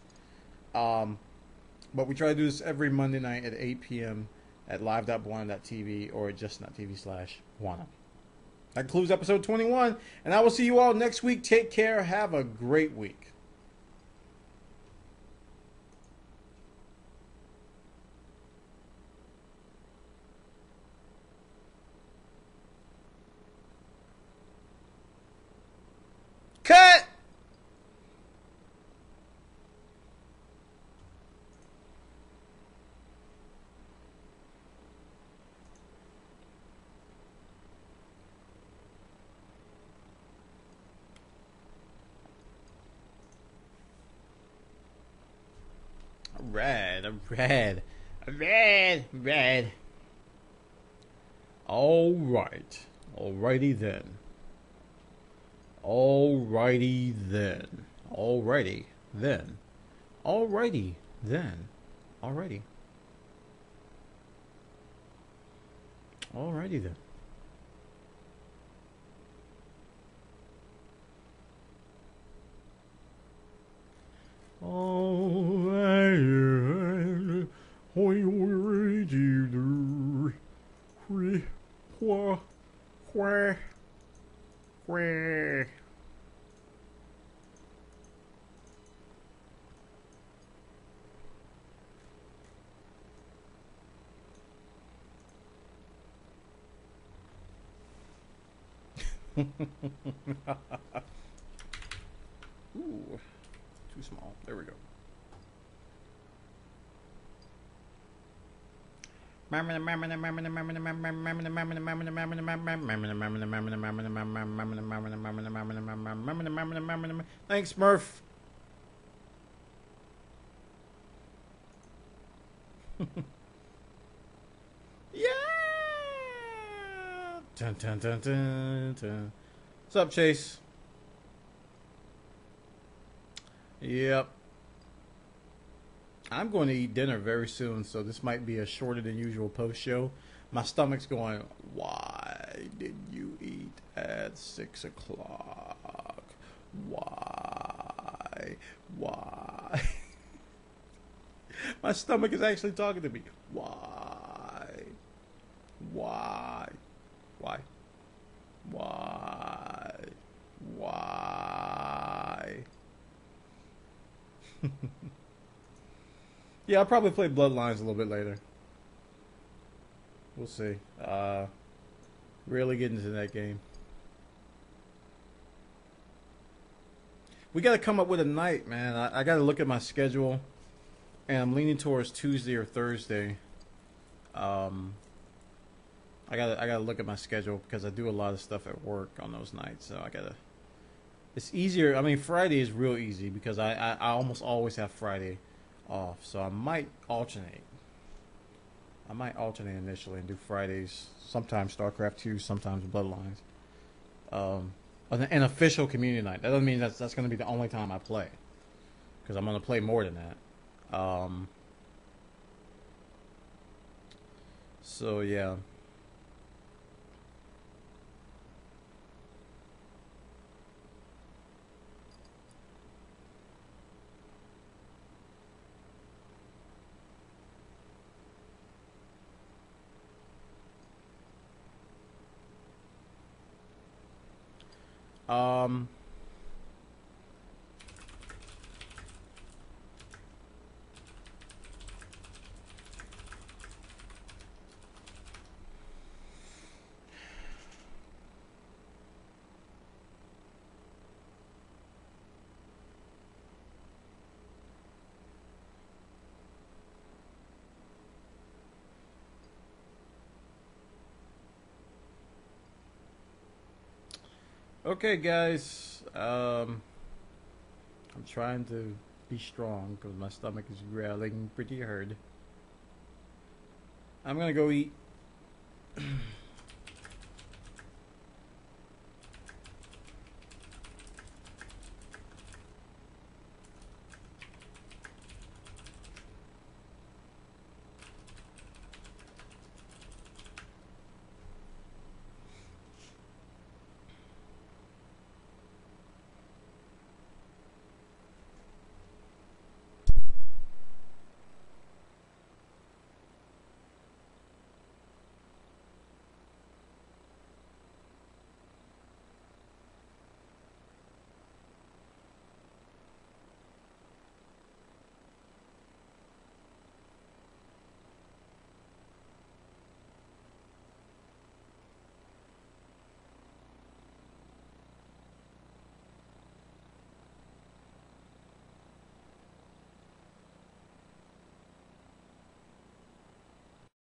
But we try to do this every Monday night at 8 p.m. at live.bwana.tv or at just.tv/Bwana. That concludes episode 21, and I will see you all next week. Take care. Have a great week. Cut! Red. All right. Alrighty then. Alrighty then. Alrighty then. Alrighty then. Alrighty. Alrighty then. Ooh, too small. There we go. Thanks, Murph. Yeah. Dun, dun, dun, dun, dun. What's up, Chase? Yep. I'm going to eat dinner very soon, so this might be a shorter than usual post show. My stomach's going, why? did you eat at 6 o'clock? Why? Why? My stomach is actually talking to me. Why? Why? Why? Why? Why? Yeah, I'll probably play Bloodlines a little bit later. We'll see. Really getting into that game. We got to come up with a night, man. I got to look at my schedule, and I'm leaning towards Tuesday or Thursday. I gotta look at my schedule because I do a lot of stuff at work on those nights. So I gotta. It's easier. I mean, Friday is real easy because I almost always have Friday off. So I might alternate. I might alternate initially and do Fridays. Sometimes StarCraft 2, sometimes Bloodlines. An official community night. That doesn't mean that's going to be the only time I play, because I'm going to play more than that. So yeah. Okay, guys. I'm trying to be strong because my stomach is growling pretty hard. I'm gonna go eat.